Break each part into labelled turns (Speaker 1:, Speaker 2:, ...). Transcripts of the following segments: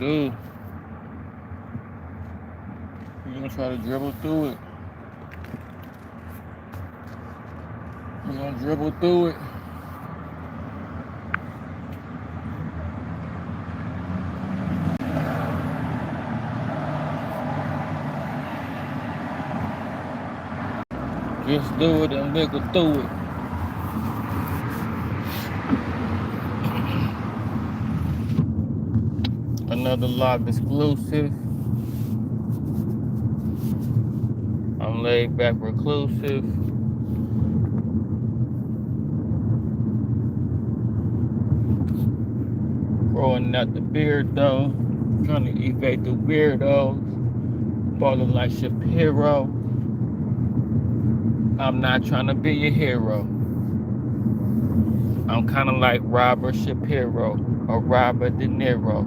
Speaker 1: do. We're gonna try to dribble through it. We're gonna dribble through it. Just do it and nigga through it. Another live exclusive. I'm laid back reclusive. Growing out the beard though. Trying to evade the weirdos. Falling like Shapiro. I'm not trying to be a hero. I'm kind of like Robert Shapiro or Robert De Niro.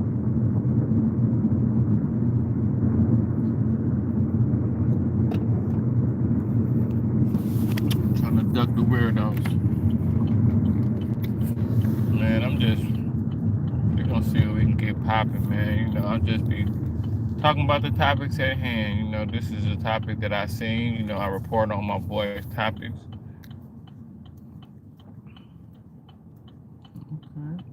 Speaker 1: Trying to duck the weirdos. Man, we're gonna see if we can get popping, man. You know, I'll just be talking about the topics at hand. You know, this is a topic that I seen. You know, I report on my boys' topics. Okay.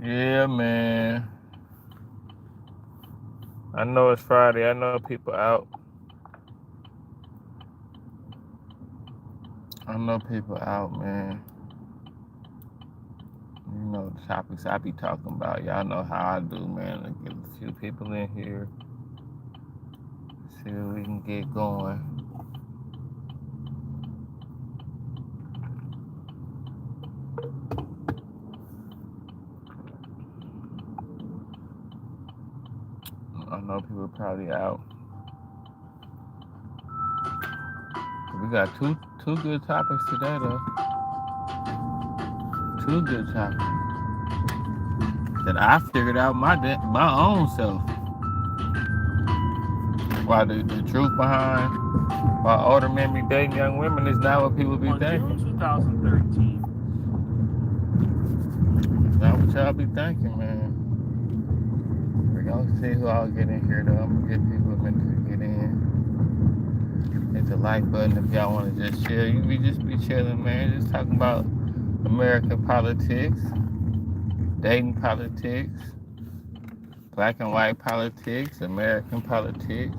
Speaker 1: Yeah, man. I know it's Friday. I know people out. I know people out, man. You know the topics I be talking about. Y'all know how I do, man. Let's get a few people in here. See if we can get going. I know people probably out. We got two good topics today, though. Two good topics that I figured out my own self. Why the truth behind why older men be dating young women is not what people be thinking.
Speaker 2: On June 2013.
Speaker 1: Not what y'all be thinking, man. We're gonna see who I'll get in here, though. I'm gonna get people a minute to get in. Hit the like button if y'all want to just chill. We just be chilling, man. Just talking about American politics, dating politics, black and white politics, American politics.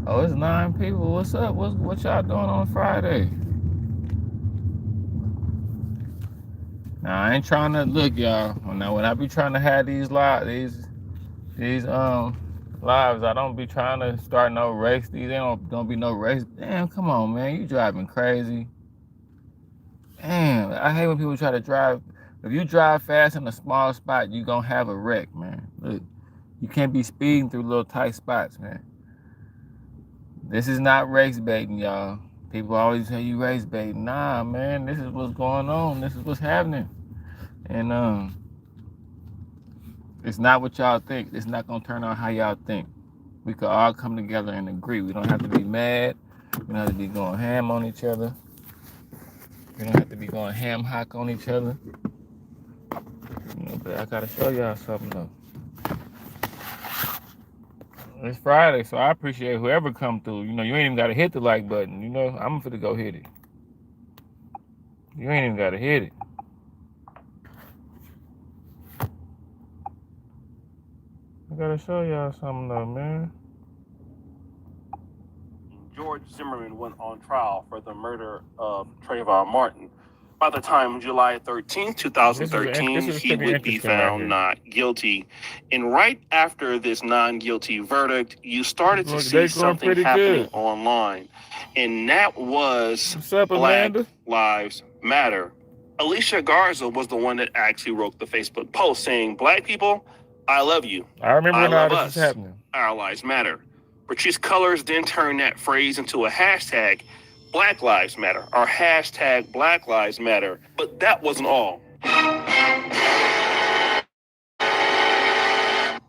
Speaker 1: Oh, it's 9 people. What's up? What y'all doing on Friday? Now I ain't trying to look, y'all. Now when I be trying to have these lives, I don't be trying to start no race. These don't be no race. Damn, come on, man. You driving crazy. Damn, I hate when people try to drive. If you drive fast in a small spot, you gonna have a wreck, man. Look, you can't be speeding through little tight spots, man. This is not race baiting, y'all. People always say you race baiting. Nah, man, this is what's going on. This is what's happening. And it's not what y'all think. It's not gonna turn out how y'all think. We could all come together and agree. We don't have to be mad. We don't have to be going ham on each other. We don't have to be going ham hock on each other. You know, but I gotta show y'all something though. It's Friday, so I appreciate whoever come through. You know, you ain't even gotta hit the like button. You know, I'm finna go hit it. You ain't even gotta hit it. I gotta show y'all something though, man.
Speaker 2: George Zimmerman went on trial for the murder of Trayvon Martin. By the time July 13, 2013, he would be found not guilty. And right after this non-guilty verdict, you started to see something happening online. And that was Black Lives Matter. Alicia Garza was the one that actually wrote the Facebook post saying, "Black people, I love you.
Speaker 1: I remember when all this was
Speaker 2: us.
Speaker 1: happening.
Speaker 2: Our lives matter." Patrice Cullors then turned that phrase into a hashtag, Black Lives Matter, or hashtag Black Lives Matter. But that wasn't all.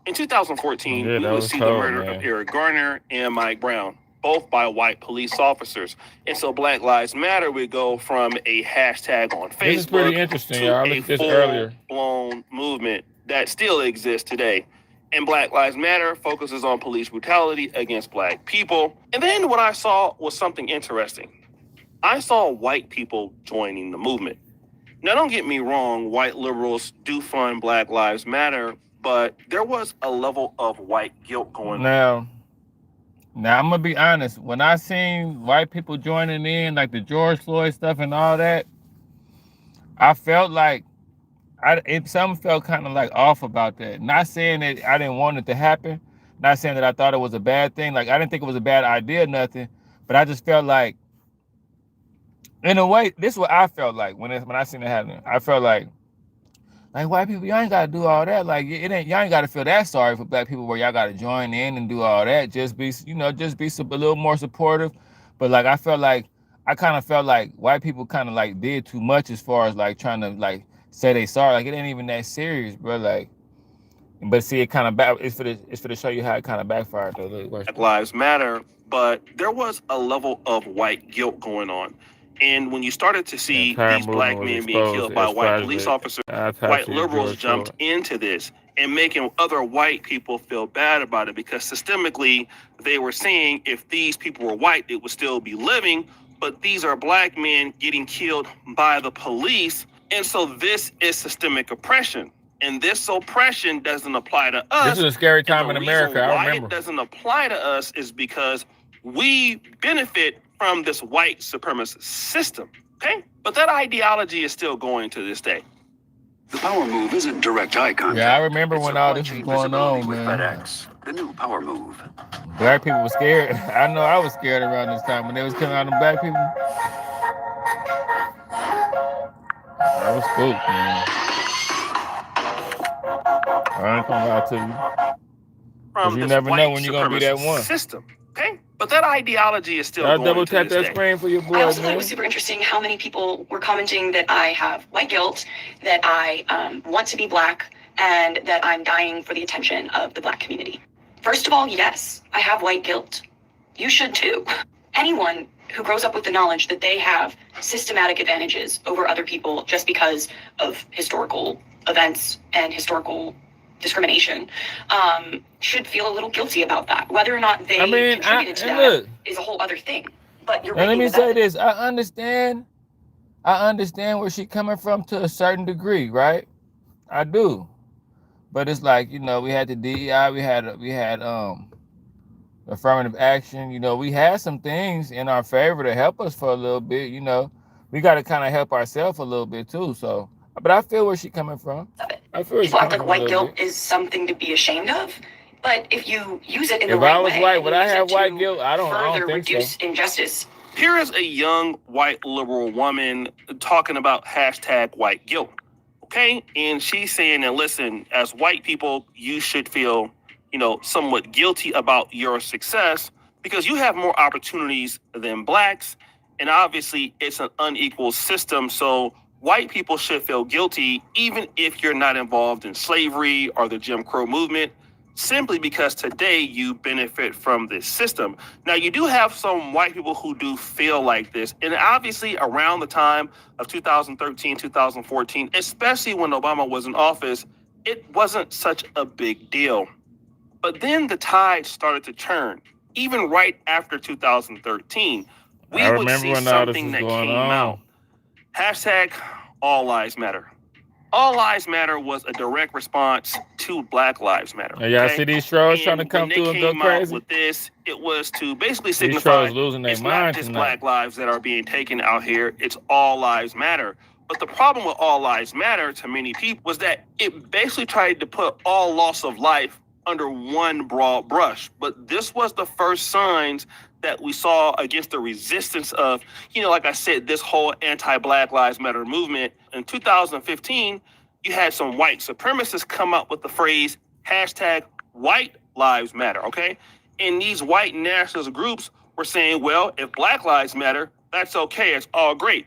Speaker 2: In 2014, we would see the murder of Eric Garner and Mike Brown. both by white police officers. And so Black Lives Matter would go from a hashtag on Facebook
Speaker 1: This is pretty interesting, y'all. I looked at this earlier.
Speaker 2: Full-blown movement that still exists today. And Black Lives Matter focuses on police brutality against black people. And then what I saw was something interesting. I saw white people joining the movement. Now, don't get me wrong, white liberals do fund Black Lives Matter, but there was a level of white guilt going on.
Speaker 1: Now I'm gonna be honest. When I seen white people joining in, like the George Floyd stuff and all that, I felt like something felt kind of like off about that. Not saying that I didn't want it to happen. Not saying that I thought it was a bad thing. Like I didn't think it was a bad idea, nothing. But I just felt like, in a way, this is what I felt like when I seen it happen. I felt like white people, y'all ain't gotta do all that. Like y'all ain't gotta feel that sorry for black people where y'all gotta join in and do all that. Just be a little more supportive. But like I kind of felt like white people kind of like did too much as far as like trying to like say they sorry. Like it ain't even that serious, bro. Like, but see, it kind of it's for to show you how it kind of backfired though.
Speaker 2: Black Lives Matter, but there was a level of white guilt going on. And when you started to see these black men being killed by white police officers, white liberals jumped into this and making other white people feel bad about it because systemically they were saying if these people were white, it would still be living, but these are black men getting killed by the police. And so this is systemic oppression. And this oppression doesn't apply to us.
Speaker 1: This is a scary time in America. I remember.
Speaker 2: Why it doesn't apply to us is because we benefit from this white supremacist system, okay? But that ideology is still going to this day.
Speaker 3: The power move isn't direct eye contact.
Speaker 1: Yeah, I remember when all this was going on, man.
Speaker 3: FedEx, the new power move.
Speaker 1: Black people were scared. I know I was scared around this time when they was killing all them black people. I was spooked, man. I ain't gonna lie to you. Because you never know when you're gonna be that one.
Speaker 2: System, okay? But that ideology is still going
Speaker 1: double
Speaker 2: to
Speaker 1: tap
Speaker 2: this
Speaker 1: that
Speaker 2: day.
Speaker 1: screen for your boy,
Speaker 4: I also
Speaker 1: man.
Speaker 4: thought it was super interesting how many people were commenting that I have white guilt, that I want to be black, and that I'm dying for the attention of the black community. First of all, yes, I have white guilt. You should too. Anyone who grows up with the knowledge that they have systematic advantages over other people just because of historical events and historical discrimination should feel a little guilty about that. Whether or not they contributed to that is a whole other thing. But you're.
Speaker 1: And let me say this: I understand where she's coming from to a certain degree, right? I do, but it's like we had the DEI, we had affirmative action. We had some things in our favor to help us for a little bit. We got to kind of help ourselves a little bit too. So, but I feel where she's coming from.
Speaker 4: People act like white guilt is something to be ashamed of, but if you use it in the right way,
Speaker 1: if I was white, would I have white guilt? I don't think
Speaker 4: reduce
Speaker 1: so.
Speaker 4: Injustice.
Speaker 2: Here is a young white liberal woman talking about hashtag white guilt, okay? And she's saying that, listen, as white people, you should feel, somewhat guilty about your success because you have more opportunities than blacks. And obviously it's an unequal system. So white people should feel guilty even if you're not involved in slavery or the Jim Crow movement, simply because today you benefit from this system. Now, you do have some white people who do feel like this. And obviously around the time of 2013, 2014, especially when Obama was in office, it wasn't such a big deal. But then the tide started to turn. Even right after 2013, we would see something that came out. Hashtag All Lives Matter. All Lives Matter was a direct response to Black Lives Matter.
Speaker 1: Okay? Y'all see these trolls trying to come through and go crazy?
Speaker 2: With this, it was to basically signify
Speaker 1: losing their
Speaker 2: it's
Speaker 1: minds
Speaker 2: not just
Speaker 1: tonight.
Speaker 2: Black lives that are being taken out here. It's All Lives Matter. But the problem with All Lives Matter to many people was that it basically tried to put all loss of life under one broad brush. But this was the first signs that we saw against the resistance of, like I said, this whole anti-Black Lives Matter movement. In 2015, you had some white supremacists come up with the phrase hashtag White Lives Matter, okay? And these white nationalist groups were saying, well, if Black Lives Matter, that's okay, it's all great.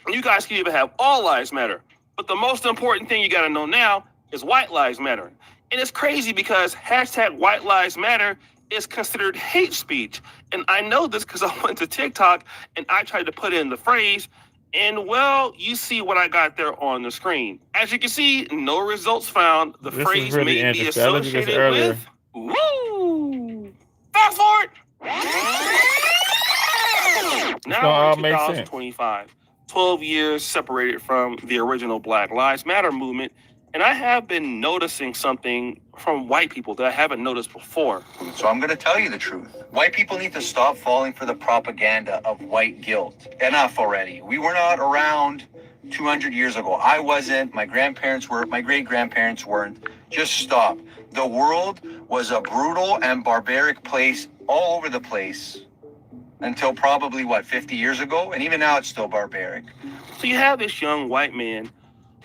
Speaker 2: And you guys can even have All Lives Matter. But the most important thing you gotta know now is White Lives Matter. And it's crazy because hashtag White Lives Matter is considered hate speech. And I know this because I went to TikTok and I tried to put in the phrase, and well, you see what I got there on the screen. As you can see, no results found. The
Speaker 1: This is
Speaker 2: phrase
Speaker 1: really
Speaker 2: may be
Speaker 1: interesting. I looked at this
Speaker 2: associated
Speaker 1: earlier.
Speaker 2: with woo. Fast forward. Now
Speaker 1: gonna all
Speaker 2: we're in
Speaker 1: make sense.
Speaker 2: 2025. 12 years separated from the original Black Lives Matter movement. And I have been noticing something from white people that I haven't noticed before.
Speaker 5: So I'm going to tell you the truth. White people need to stop falling for the propaganda of white guilt. Enough already. We were not around 200 years ago. I wasn't. My grandparents weren't. My great-grandparents weren't. Just stop. The world was a brutal and barbaric place all over the place until probably, 50 years ago? And even now it's still barbaric.
Speaker 2: So you have this young white man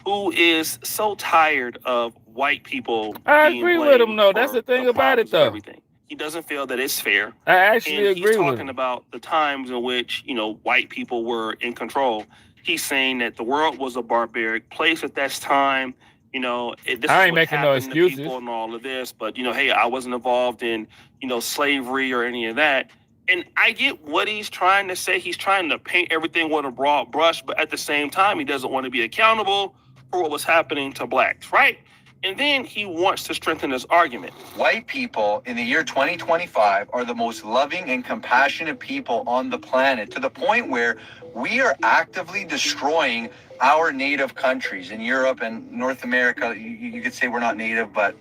Speaker 2: who is so tired of white people.
Speaker 1: I
Speaker 2: being
Speaker 1: agree with him,
Speaker 2: blamed
Speaker 1: though. That's
Speaker 2: for
Speaker 1: the thing
Speaker 2: the
Speaker 1: about it,
Speaker 2: problems of
Speaker 1: though.
Speaker 2: everything. He doesn't feel that it's fair.
Speaker 1: I actually
Speaker 2: And
Speaker 1: agree
Speaker 2: he's
Speaker 1: with
Speaker 2: talking
Speaker 1: him.
Speaker 2: about the times in which, white people were in control. He's saying that the world was a barbaric place at that time. This
Speaker 1: I
Speaker 2: is
Speaker 1: ain't
Speaker 2: what
Speaker 1: making no
Speaker 2: happened to
Speaker 1: excuses.
Speaker 2: people and all of this. But, hey, I wasn't involved in, slavery or any of that. And I get what he's trying to say. He's trying to paint everything with a broad brush, but at the same time, he doesn't want to be accountable for what was happening to blacks, right? And then he wants to strengthen his argument.
Speaker 5: White people in the year 2025 are the most loving and compassionate people on the planet, to the point where we are actively destroying our native countries in Europe and North America. You could say we're not native, but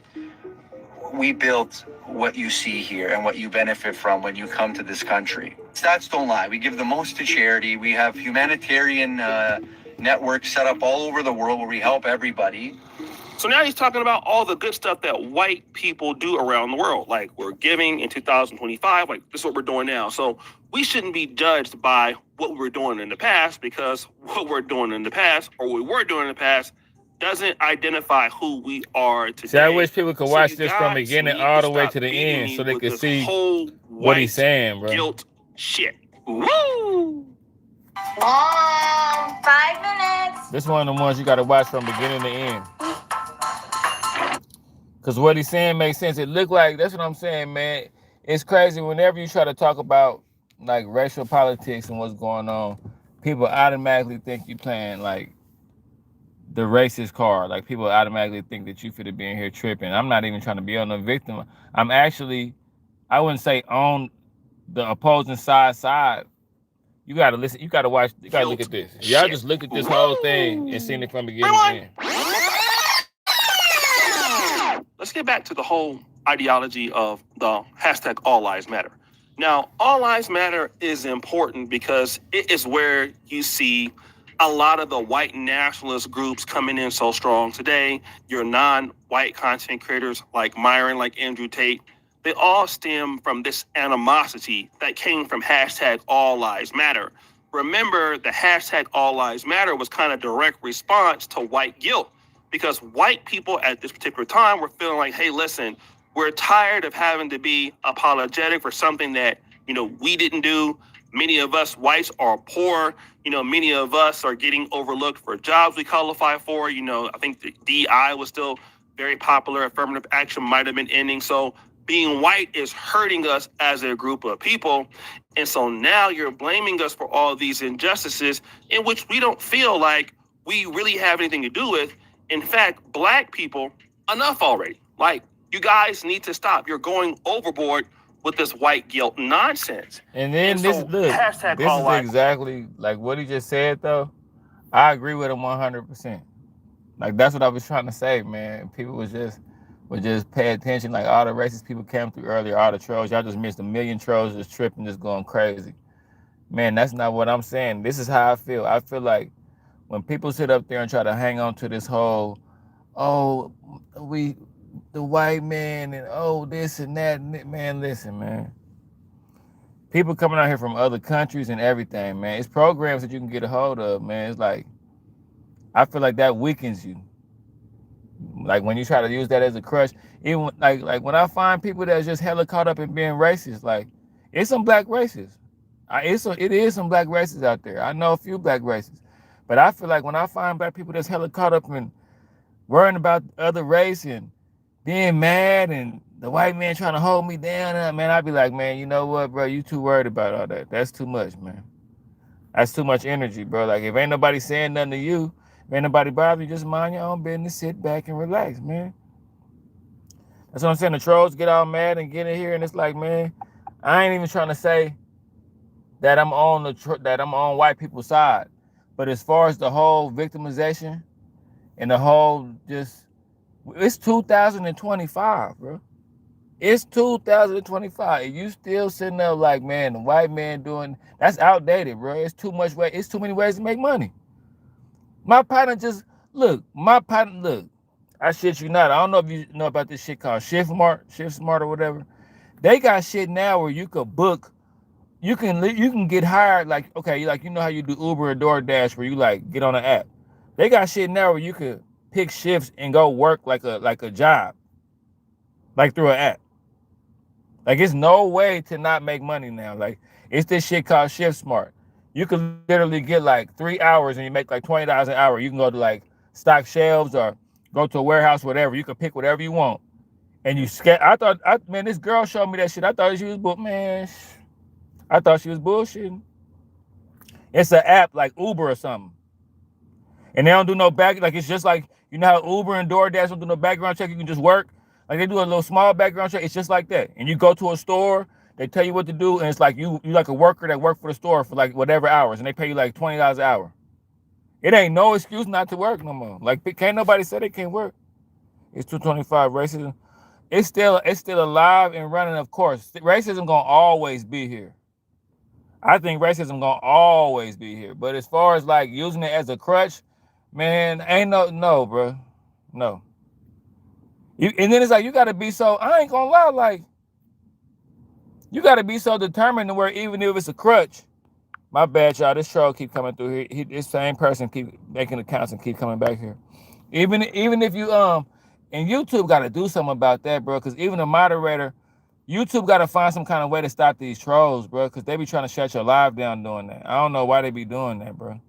Speaker 5: we built what you see here and what you benefit from when you come to this country. Stats don't lie. We give the most to charity. We have humanitarian networks set up all over the world where we help everybody.
Speaker 2: So now he's talking about all the good stuff that white people do around the world. Like, we're giving in 2025, like this is what we're doing now. So we shouldn't be judged by what we were doing in the past, because what we're doing in the past, or what we were doing in the past, doesn't identify who we are today.
Speaker 1: See, I wish people could watch
Speaker 2: you
Speaker 1: this from
Speaker 2: guys
Speaker 1: beginning
Speaker 2: need
Speaker 1: all
Speaker 2: to
Speaker 1: the way
Speaker 2: stop
Speaker 1: to the
Speaker 2: beating
Speaker 1: end
Speaker 2: me
Speaker 1: so they
Speaker 2: with
Speaker 1: could
Speaker 2: this
Speaker 1: see
Speaker 2: whole
Speaker 1: what he's
Speaker 2: white
Speaker 1: saying, bro.
Speaker 2: guilt shit. Woo!
Speaker 6: Mom, 5 minutes.
Speaker 1: This one of the ones you got to watch from beginning to end. Because what he's saying makes sense. It looked like, that's what I'm saying, man. It's crazy whenever you try to talk about, like, racial politics and what's going on, people automatically think you're playing, like, the racist card. Like, people automatically think that you finna be in here tripping. I'm not even trying to be on the victim. I'm actually, I wouldn't say on the opposing side. You gotta listen, you gotta watch, you gotta look at this. Y'all just looked at this whole thing and seen it from beginning to end.
Speaker 2: Let's get back to the whole ideology of the hashtag All Lives Matter. Now, All Lives Matter is important because it is where you see a lot of the white nationalist groups coming in so strong today. Your non-white content creators like Myron, like Andrew Tate, they all stem from this animosity that came from hashtag All Lives Matter. Remember, the hashtag All Lives Matter was kind of direct response to white guilt, because white people at this particular time were feeling like, hey, listen, we're tired of having to be apologetic for something that, we didn't do. Many of us whites are poor. Many of us are getting overlooked for jobs we qualify for. I think the DI was still very popular. Affirmative action might have been ending. So being white is hurting us as a group of people. And so now you're blaming us for all these injustices in which we don't feel like we really have anything to do with. In fact, black people, enough already. Like, you guys need to stop. You're going overboard with this white guilt nonsense.
Speaker 1: And then
Speaker 2: And
Speaker 1: this,
Speaker 2: so,
Speaker 1: look,
Speaker 2: hashtag
Speaker 1: this
Speaker 2: All
Speaker 1: is
Speaker 2: Lives.
Speaker 1: exactly like what he just said, though. I agree with him 100%. Like, that's what I was trying to say, man. People would just pay attention. Like, all the racist people came through earlier, all the trolls. Y'all just missed a million trolls just tripping, just going crazy. Man, that's not what I'm saying. This is how I feel. I feel like when people sit up there and try to hang on to this whole, oh, the white man, and this and that, man, listen, man. People coming out here from other countries and everything, man. It's programs that you can get a hold of, man. It's like, I feel like that weakens you. Like, when you try to use that as a crutch, even like when I find people that's just hella caught up in being racist, like, it's some black racists. It is some black racists out there. I know a few black racists. But I feel like when I find black people that's hella caught up in worrying about other race and being mad and the white man trying to hold me down, man, I'd be like, man, you know what, bro? You too worried about all that. That's too much, man. That's too much energy, bro. Like, if ain't nobody saying nothing to you, if ain't nobody bothering you, just mind your own business, sit back and relax, man. That's what I'm saying. The trolls get all mad and get in here, and it's like, man, I ain't even trying to say that I'm on white people's side, but as far as the whole victimization and the whole it's 2025, bro. It's 2025. And you still sitting there like, man, the white man doing that's outdated, bro. It's too much way. It's too many ways to make money. My partner look. I shit you not. I don't know if you know about this shit called Shift Smart or whatever. They got shit now where you could book. You can get hired like, okay, like, you know how you do Uber or DoorDash where you like get on an app. They got shit now where you could pick shifts and go work like a job, like through an app. Like, it's no way to not make money now. Like, it's this shit called Shift Smart. You can literally get like 3 hours and you make like $20 an hour. You can go to like stock shelves or go to a warehouse, whatever. You can pick whatever you want. And you man, this girl showed me that shit. I thought she was bullshitting. It's an app like Uber or something. And they don't do no like, it's just like, you know how Uber and DoorDash don't do no background check, you can just work? Like, they do a little small background check. It's just like that. And you go to a store, they tell you what to do, and it's like you like a worker that worked for the store for like whatever hours, and they pay you like $20 an hour. It ain't no excuse not to work no more. Like, can't nobody say they can't work. It's 225. Racism, it's still alive and running, of course. Racism gonna always be here. I think racism gonna always be here. But as far as like using it as a crutch, man, ain't no, bro. No. And then it's like, you gotta be so, I ain't gonna lie, like, you gotta be so determined to where even if it's a crutch, my bad, y'all, this troll keep coming through here. This same person keep making accounts and keep coming back here. Even if you, and YouTube gotta do something about that, bro, because even the moderator, YouTube gotta find some kind of way to stop these trolls, bro, because they be trying to shut your live down doing that. I don't know why they be doing that, bro.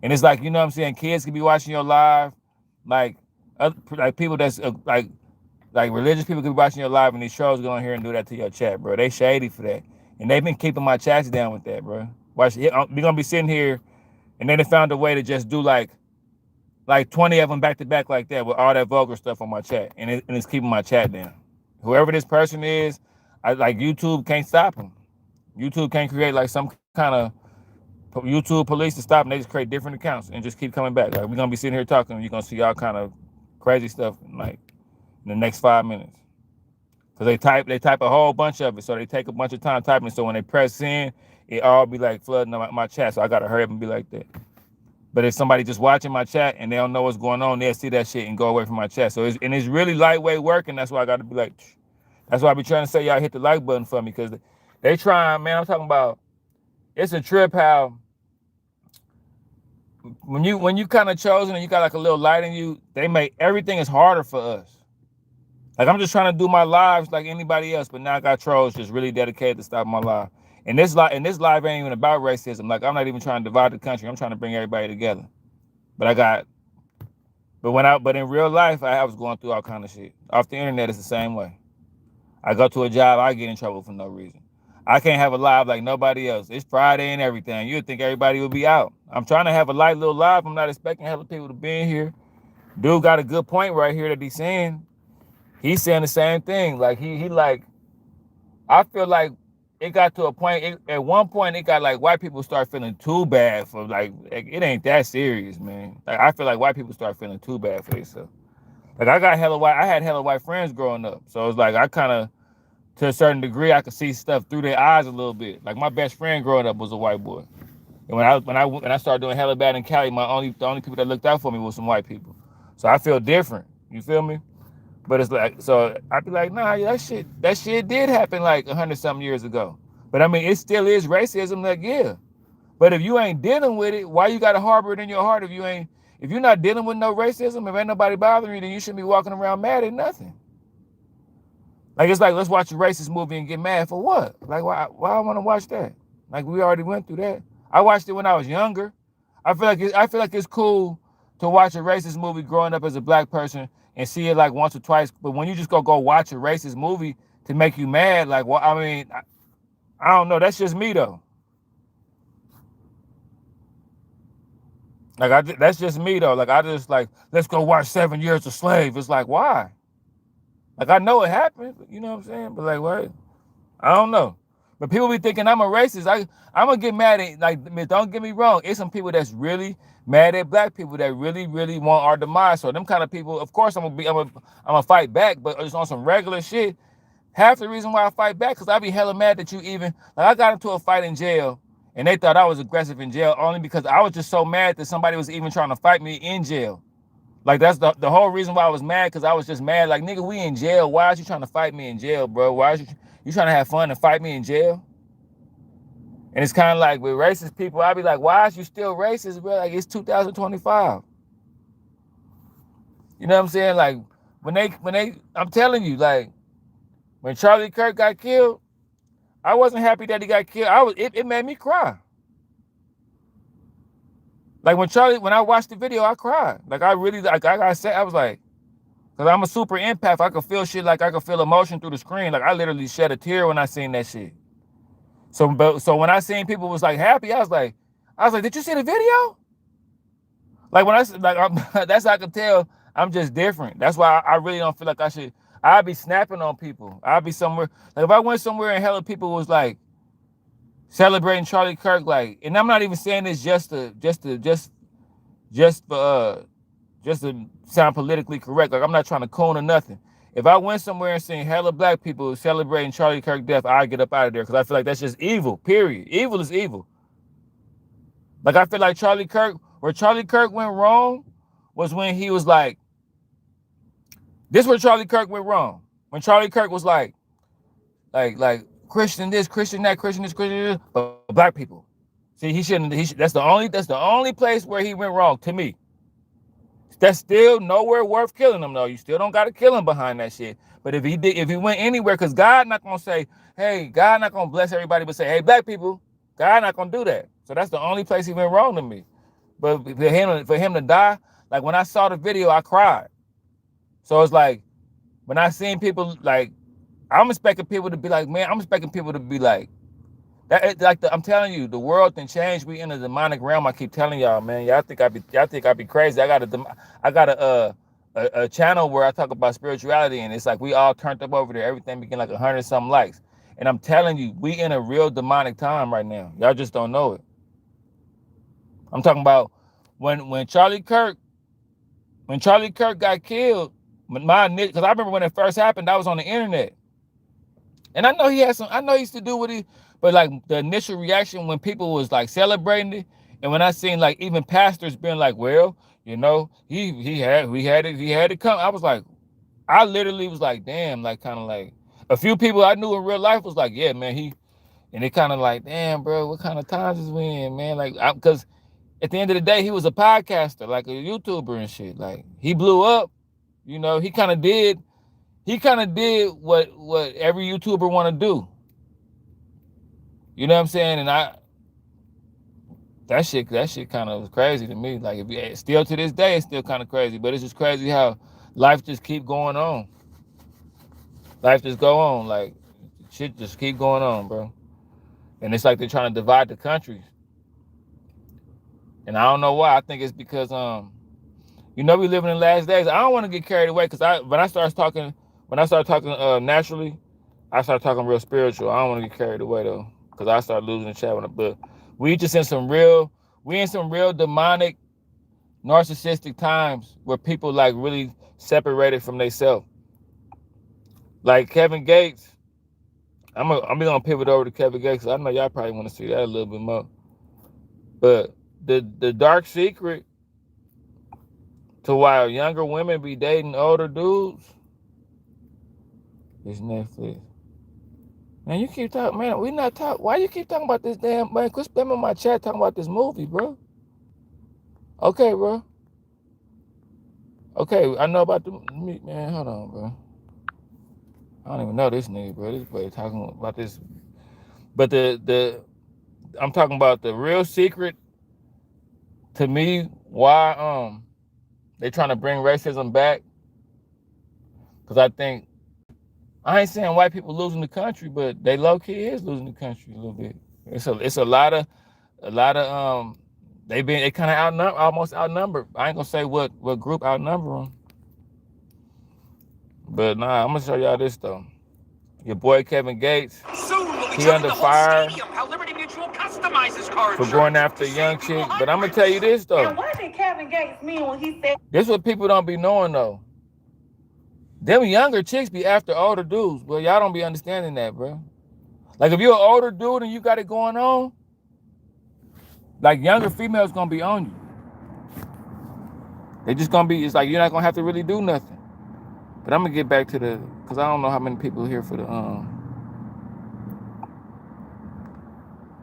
Speaker 1: And it's like, you know what I'm saying, kids can be watching your live, like people that's like religious people could be watching your live, and these trolls go in here and do that to your chat, bro. They shady for that. And they've been keeping my chats down with that, bro. Watch, we're gonna be sitting here, and then they found a way to just do like 20 of them back to back like that with all that vulgar stuff on my chat, and it's keeping my chat down. Whoever this person is, YouTube can't stop them. YouTube can't create like some kind of YouTube police to stop them. They just create different accounts and just keep coming back. Like, we're gonna be sitting here talking, and you're gonna see all kind of crazy stuff like in the next 5 minutes. Because they type a whole bunch of it, so they take a bunch of time typing. So when they press send, it all be like flooding my chat. So I gotta hurry up and be like that. But if somebody just watching my chat and they don't know what's going on, they'll see that shit and go away from my chat. So it's really lightweight work, and that's why I gotta be like, that's why I be trying to say, y'all hit the like button for me, because they trying, man. I'm talking about, it's a trip how when you kind of chosen and you got like a little light in you, they make everything is harder for us. Like, I'm just trying to do my lives like anybody else, but now I got trolls just really dedicated to stop my life. And this live ain't even about racism. Like, I'm not even trying to divide the country. I'm trying to bring everybody together. But in real life, I was going through all kind of shit. Off the internet, it's the same way. I go to a job, I get in trouble for no reason. I can't have a live like nobody else. It's Friday and everything. You'd think everybody would be out. I'm trying to have a light little live. I'm not expecting hella people to be in here. Dude got a good point right here that he's saying. He's saying the same thing. Like, he like, I feel like it got to a point, at one point, it got like white people start feeling too bad for like it ain't that serious, man. Like, I feel like white people start feeling too bad for themselves. Like, I had hella white friends growing up. So it's like, I kind of, to a certain degree, I could see stuff through their eyes a little bit. Like, my best friend growing up was a white boy. And when I started doing hella bad in Cali, the only people that looked out for me was some white people. So I feel different. You feel me? But it's like, so I'd be like, nah, that shit did happen like 100-something years ago. But I mean, it still is racism, like, yeah. But if you ain't dealing with it, why you gotta harbor it in your heart? If you're not dealing with no racism, if ain't nobody bothering you, then you shouldn't be walking around mad at nothing. Like, it's like, let's watch a racist movie and get mad for what? Like, why I want to watch that? Like, we already went through that. I watched it when I was younger. I feel like it's cool to watch a racist movie growing up as a black person and see it like once or twice. But when you just go watch a racist movie to make you mad, like, well, I mean, I don't know. That's just me though. Like that's just me though. Like I just like, let's go watch 7 Years a Slave. It's like, why? Like I know it happened, you know what I'm saying? But like, what? I don't know. But people be thinking I'm a racist. I'm gonna get mad at, like, don't get me wrong. It's some people that's really mad at black people that really, really want our demise. So them kind of people, of course, I'm gonna fight back, but it's on some regular shit. Half the reason why I fight back, because I be hella mad that you even, like, I got into a fight in jail, and they thought I was aggressive in jail only because I was just so mad that somebody was even trying to fight me in jail. Like, that's the whole reason why I was mad, because I was just mad. Like, nigga, we in jail. Why is you trying to fight me in jail, bro? Why is you trying to have fun and fight me in jail? And it's kind of like with racist people, I be like, why is you still racist, bro? Like, it's 2025. You know what I'm saying? Like, when they, I'm telling you, like, when Charlie Kirk got killed, I wasn't happy that he got killed. It made me cry. Like when I watched the video, I cried. Like I really, like I said, I was like, because I'm a super empath. I could feel shit, like I could feel emotion through the screen. Like I literally shed a tear when I seen that shit. So when I seen people was like happy, I was like, did you see the video? Like when that's how I can tell I'm just different. That's why I really don't feel like I should. I'd be snapping on people. I'd be somewhere, like if I went somewhere and hella people was like celebrating Charlie Kirk, like, and I'm not even saying this just to sound politically correct. Like I'm not trying to coon or nothing. If I went somewhere and seen hella black people celebrating Charlie Kirk death, I'd get up out of there because I feel like that's just evil. Period. Evil is evil. Like I feel like where Charlie Kirk went wrong was when he was like, this is where Charlie Kirk went wrong. When Charlie Kirk was like Christian this, Christian that, Christian this, Christian this, but black people. See, he shouldn't. That's the only place where he went wrong to me. That's still nowhere worth killing him though. You still don't got to kill him behind that shit. But if he went anywhere, because God not gonna say, hey, God not gonna bless everybody, but say, hey, black people, God not gonna do that. So that's the only place he went wrong to me. But for him to die, like when I saw the video, I cried. So it's like when I seen people, like, I'm expecting people to be like, man, I'm telling you, the world can change. We in a demonic realm. I keep telling y'all, man. Y'all think I be crazy. I got a channel where I talk about spirituality, and it's like we all turned up over there. Everything became like 100-something likes. And I'm telling you, we in a real demonic time right now. Y'all just don't know it. I'm talking about when Charlie Kirk got killed, because I remember when it first happened, I was on the internet. And I know he used to do what but like the initial reaction when people was like celebrating it, and when I seen like even pastors being like, well, you know, he had to come. I was like, I literally was like, damn, like kind of like a few people I knew in real life was like, yeah, man, and it kind of like, damn, bro, what kind of times is we in, man? Like, because at the end of the day, he was a podcaster, like a YouTuber and shit. Like he blew up, you know, he kind of did what every YouTuber want to do. You know what I'm saying? And that shit kind of was crazy to me. Like, still to this day, it's still kind of crazy. But it's just crazy how life just keep going on. Life just go on. Like, shit just keep going on, bro. And it's like they're trying to divide the countries. And I don't know why. I think it's because we living in the last days. I don't want to get carried away because when I start talking naturally, I start talking real spiritual. I don't want to get carried away though, because I start losing the chat. But we in some real demonic, narcissistic times where people like really separated from themselves. Like Kevin Gates. I'm gonna pivot over to Kevin Gates because I know y'all probably want to see that a little bit more. But the dark secret to why younger women be dating older dudes is Netflix. Man, you keep talking, man. We not talking. Why you keep talking about this damn, man? Quit spamming my chat talking about this movie, bro. Okay, bro. Okay, I know about the man. Hold on, bro. I don't even know this nigga, bro. This boy talking about this. But I'm talking about the real secret to me why they trying to bring racism back Because I think, I ain't saying white people losing the country, but they low key is losing the country a little bit. It's a lot of they kind of almost outnumbered. I ain't gonna say what group outnumber them, but nah, I'm gonna show y'all this though. Your boy Kevin Gates, he under fire for going after a young chick. But I'm gonna tell you this though.
Speaker 6: And what did Kevin Gates mean when he said?
Speaker 1: This what people don't be knowing though. Them younger chicks be after older dudes, but y'all don't be understanding that, bro. Like if you're an older dude and you got it going on, like younger females gonna be on you. They just gonna be. It's like you're not gonna have to really do nothing. But I'm gonna get back to because I don't know how many people here for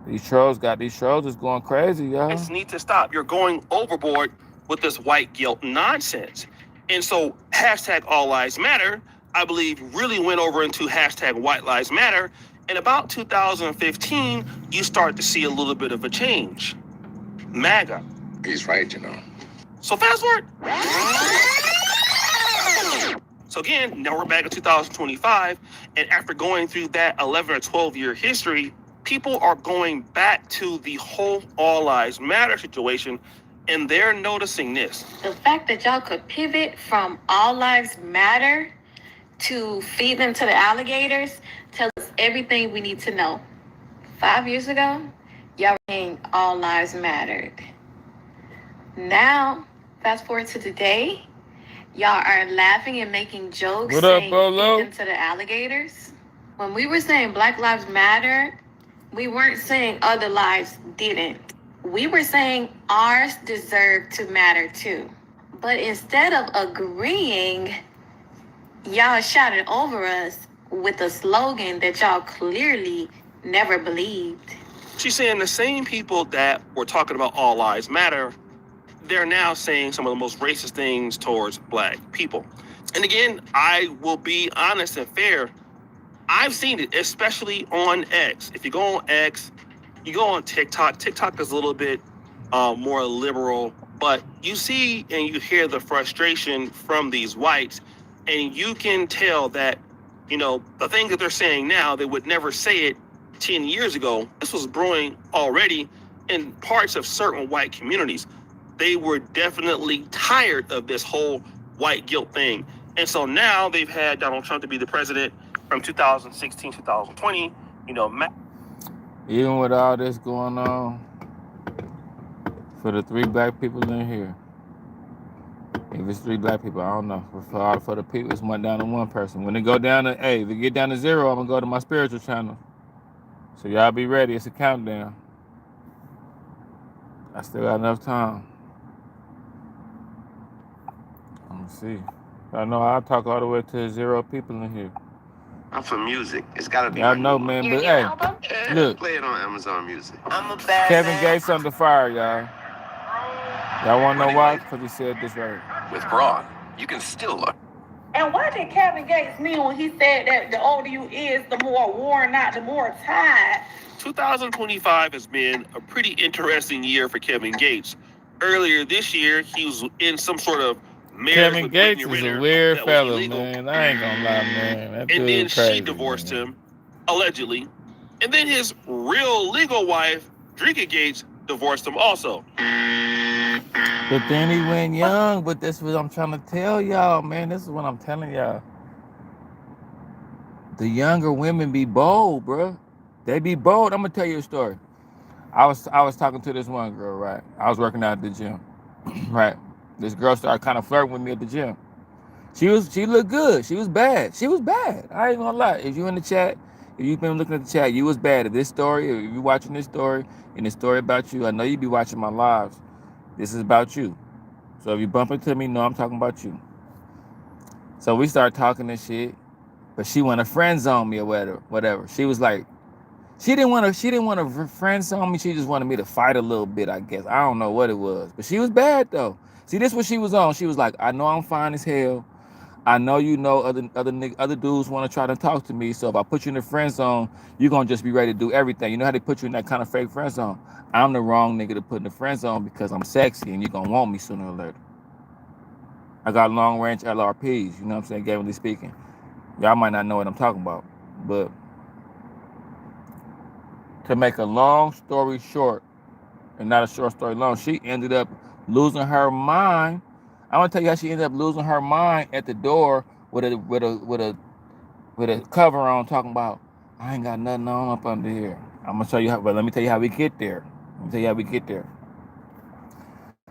Speaker 1: these trolls is going crazy, y'all.
Speaker 2: Guys need to stop. You're going overboard with this white guilt nonsense. And so hashtag All Lives Matter, I believe, really went over into hashtag White Lives Matter. In about 2015, you start to see a little bit of a change. MAGA.
Speaker 3: He's right, you know.
Speaker 2: So fast forward. So again, now we're back in 2025, and after going through that 11 or 12-year history, people are going back to the whole All Lives Matter situation, and they're noticing this.
Speaker 6: The fact that y'all could pivot from All Lives Matter to feed them to the alligators tells us everything we need to know. 5 years ago, y'all were saying All Lives Mattered. Now, fast forward to today, y'all are laughing and making jokes saying feed them to the alligators. When we were saying Black Lives Matter, we weren't saying other lives didn't. We were saying ours deserve to matter too. But instead of agreeing, y'all shouted over us with a slogan that y'all clearly never believed.
Speaker 2: She's saying the same people that were talking about All Lives Matter, they're now saying some of the most racist things towards Black people. And again, I will be honest and fair. I've seen it, especially on X. If you go on X, you go on TikTok. TikTok is a little bit more liberal, but you see and you hear the frustration from these whites, and you can tell that, you know, the things that they're saying now, they would never say it 10 years ago. This was brewing already in parts of certain white communities. They were definitely tired of this whole white guilt thing. And so now they've had Donald Trump to be the president from 2016, 2020, you know.
Speaker 1: Even with all this going on, for the 3 Black people in here, if it's 3 Black people, I don't know. For the people, it's went down to 1 person. When it go down to, if it get down to 0, I'm gonna go to my spiritual channel. So y'all be ready, it's a countdown. I still got enough time. Let me see. I know I'll talk all the way to 0 people in here.
Speaker 7: I'm for music. It's gotta be.
Speaker 1: I know, man, but hey, look.
Speaker 7: Play it on Amazon Music.
Speaker 3: I'm a bad
Speaker 1: Kevin Gates under fire, y'all. Y'all wanna know why? Because he said this right.
Speaker 3: With Braun, you can still look.
Speaker 6: And what did Kevin Gates mean when he said that the older you is, the more worn out, the more tired?
Speaker 2: 2025 has been a pretty interesting year for Kevin Gates. Earlier this year, he was in some sort of marriage
Speaker 1: Kevin
Speaker 2: with
Speaker 1: Gates
Speaker 2: Brittany
Speaker 1: is
Speaker 2: Renner
Speaker 1: a weird
Speaker 2: that was
Speaker 1: fella,
Speaker 2: illegal.
Speaker 1: man. I ain't gonna lie, man. That
Speaker 2: And then
Speaker 1: crazy,
Speaker 2: she divorced
Speaker 1: man.
Speaker 2: him, allegedly. And then his real legal wife, Drika Gates, divorced him also.
Speaker 1: But then he went young, but that's what I'm trying to tell y'all, man. This is what I'm telling y'all. The younger women be bold, bro. They be bold. I'm gonna tell you a story. I was talking to this one girl, right? I was working out at the gym, right? This girl started kind of flirting with me at the gym. She looked good. She was bad. I ain't gonna lie. If you in the chat, if you've been looking at the chat, you was bad. If this story, if you watching this story, and this story about you, I know you be watching my lives. This is about you. So if you bump into me, know I'm talking about you. So we started talking and shit, but she wanna friend zone me or whatever. She was like, she didn't want to friend zone me. She just wanted me to fight a little bit, I guess. I don't know what it was, but she was bad though. See, this is what she was on. She was like, I know I'm fine as hell. I know you know other dudes want to try to talk to me. So if I put you in the friend zone, you're gonna just be ready to do everything. You know how they put you in that kind of fake friend zone? I'm the wrong nigga to put in the friend zone because I'm sexy and you're gonna want me sooner or later. I got long range LRPs, you know what I'm saying, gamingly speaking. Y'all might not know what I'm talking about. But to make a long story short, and not a short story long, she ended up losing her mind. I'm gonna tell you how she ended up losing her mind at the door with a cover on, talking about, I ain't got nothing on up under here. I'm gonna show you how, but let me tell you how we get there.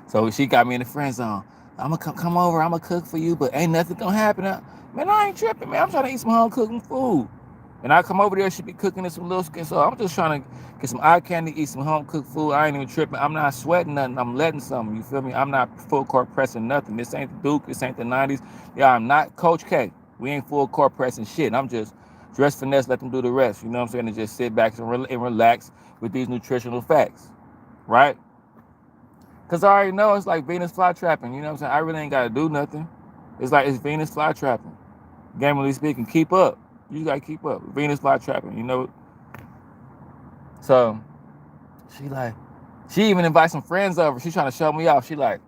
Speaker 1: So she got me in the friend zone. I'm gonna come over, I'm gonna cook for you, but ain't nothing gonna happen. Man, I ain't tripping, man. I'm trying to eat some home cooking food. And I come over there, she be cooking in some little skin. So I'm just trying to get some eye candy, eat some home cooked food. I ain't even tripping. I'm not sweating nothing. I'm letting something. You feel me? I'm not full court pressing nothing. This ain't the Duke. This ain't the 90s. Yeah, I'm not Coach K. We ain't full court pressing shit. I'm just dress finesse, let them do the rest. You know what I'm saying? And just sit back and relax with these nutritional facts, right? Because I already know it's like Venus flytrapping. You know what I'm saying? I really ain't got to do nothing. It's like it's Venus flytrapping. Gamely speaking, keep up. You got to keep up. Venus flytrapping, you know? So she even invites some friends over. She's trying to show me off. She like,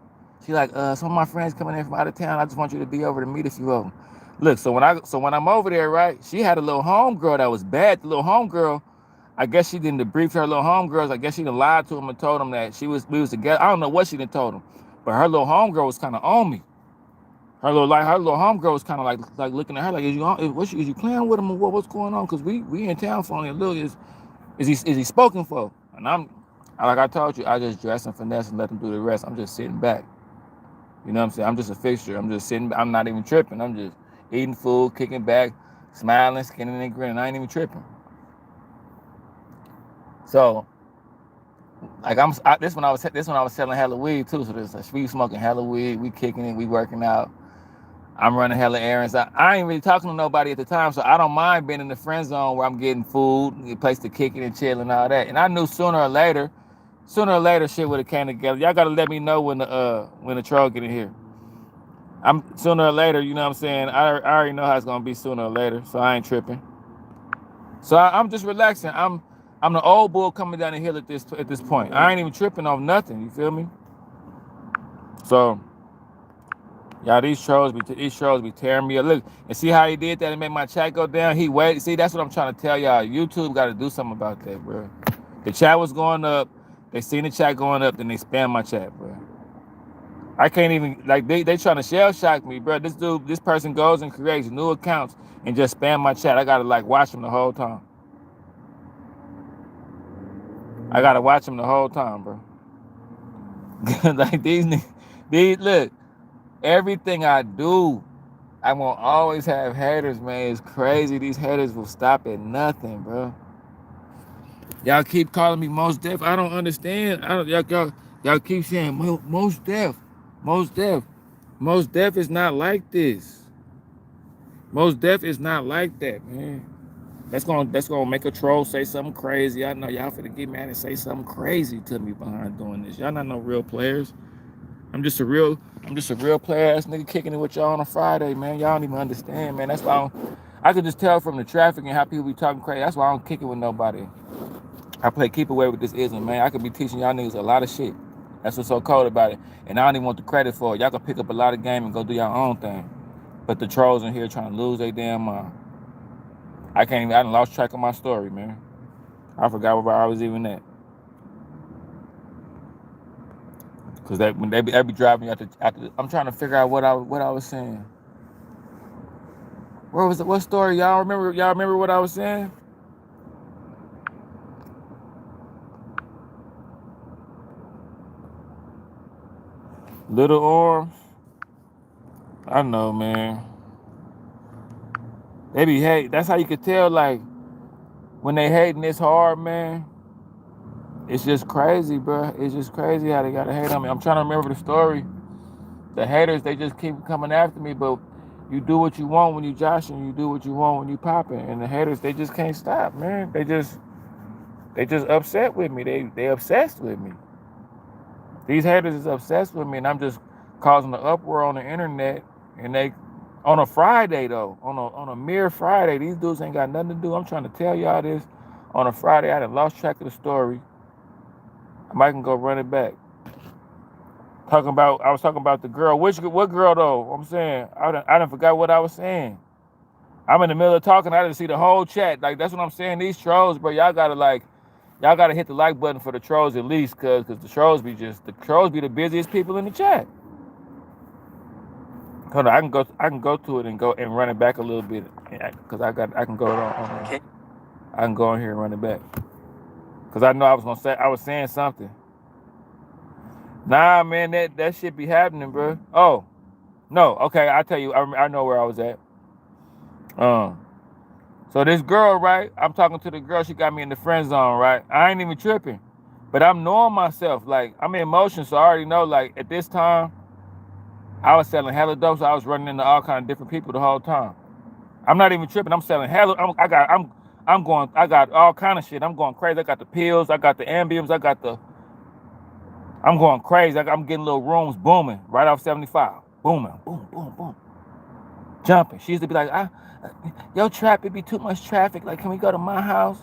Speaker 1: some of my friends coming in from out of town. I just want you to be over to meet a few of them. Look, so when I'm over there, right, she had a little homegirl that was bad. The little homegirl, I guess she didn't debrief her little homegirls. I guess she done lied to them and told them that we was together. I don't know what she done told them, but her little homegirl was kind of on me. Her little homegirl was kind of like looking at her like, is you playing with him or what's going on? Because we in town for only a little. Is he spoken for? And like I told you, I just dress and finesse and let them do the rest. I'm just sitting back. You know what I'm saying? I'm just a fixture. I'm just sitting. I'm not even tripping. I'm just eating food, kicking back, smiling, skinning and grinning. I ain't even tripping. So, like this when I was selling hella weed too. So we smoking hella weed, we kicking it, we working out. I'm running hella errands. I ain't really talking to nobody at the time, so I don't mind being in the friend zone where I'm getting food, a place to kick it and chill and all that. And I knew sooner or later, shit would have came together. Y'all gotta let me know when the troll get in here. I'm sooner or later, you know what I'm saying? I already know how it's gonna be sooner or later, so I ain't tripping. So I'm just relaxing. I'm the old bull coming down the hill at this point. I ain't even tripping off nothing. You feel me? So, y'all, these trolls be tearing me up. Look, and see how he did that and made my chat go down? He waited. See, that's what I'm trying to tell y'all. YouTube got to do something about that, bro. The chat was going up. They seen the chat going up, then they spam my chat, bro. I can't even, like, they trying to shell shock me, bro. This person goes and creates new accounts and just spam my chat. I got to, like, watch them the whole time. I got to watch them the whole time, bro. Like, these, look, everything I do, I won't always have haters, man. It's crazy. These haters will stop at nothing, bro. Y'all keep calling me Most Def. I don't understand. Y'all keep saying Most Def. Most Def. Most Def is not like this. Most Def is not like that, man. That's gonna make a troll say something crazy. I know y'all finna get mad and say something crazy to me behind doing this. Y'all not no real players. I'm just a real player ass nigga kicking it with y'all on a Friday, man. Y'all don't even understand, man. That's why I could just tell from the traffic and how people be talking crazy. That's why I don't kick it with nobody. I play keep away with this ism, man. I could be teaching y'all niggas a lot of shit. That's what's so cold about it. And I don't even want the credit for it. Y'all can pick up a lot of game and go do your own thing. But the trolls in here trying to lose their damn mind. I done lost track of my story, man. I forgot where I was even at. Cause when they be driving me after I'm trying to figure out what I was saying. What story? Y'all remember what I was saying? Little Arms. I know, man. They be hate. That's how you could tell, like, when they hating this hard, man. It's just crazy, bro. It's just crazy how they gotta hate on me. I'm trying to remember the story. The haters, they just keep coming after me, but you do what you want when you joshing, you do what you want when you popping. And the haters, they just can't stop, man. They just upset with me. They obsessed with me. These haters is obsessed with me, and I'm just causing an uproar on the internet. And they, on a Friday though, on a mere Friday, these dudes ain't got nothing to do. I'm trying to tell y'all this. On a Friday, I done lost track of the story. I might can go run it back. I was talking about the girl. What girl though? I'm saying I done forgot what I was saying. I'm in the middle of talking. I didn't see the whole chat. Like that's what I'm saying. These trolls, bro. Y'all gotta hit the like button for the trolls at least, cause the trolls be the busiest people in the chat. Hold on, I can go to it and run it back a little bit, cause I can go on
Speaker 5: Okay.
Speaker 1: I can go in here and run it back, cause I know I was saying something. Nah, man, that shit be happening, bro. Oh no, okay, I tell you, I know where I was at. So this girl, right? I'm talking to the girl. She got me in the friend zone, right? I ain't even tripping, but I'm knowing myself. Like I'm in motion, so I already know. Like at this time, I was selling hella dope, so I was running into all kind of different people the whole time. I'm not even tripping. I'm selling hella. I got all kind of shit. I'm going crazy. I got the pills. I got the ambiums. I'm going crazy. I'm getting little rooms booming right off 75. Booming, boom, boom, boom, jumping. She used to be like, yo, trap, it be too much traffic. Like, can we go to my house?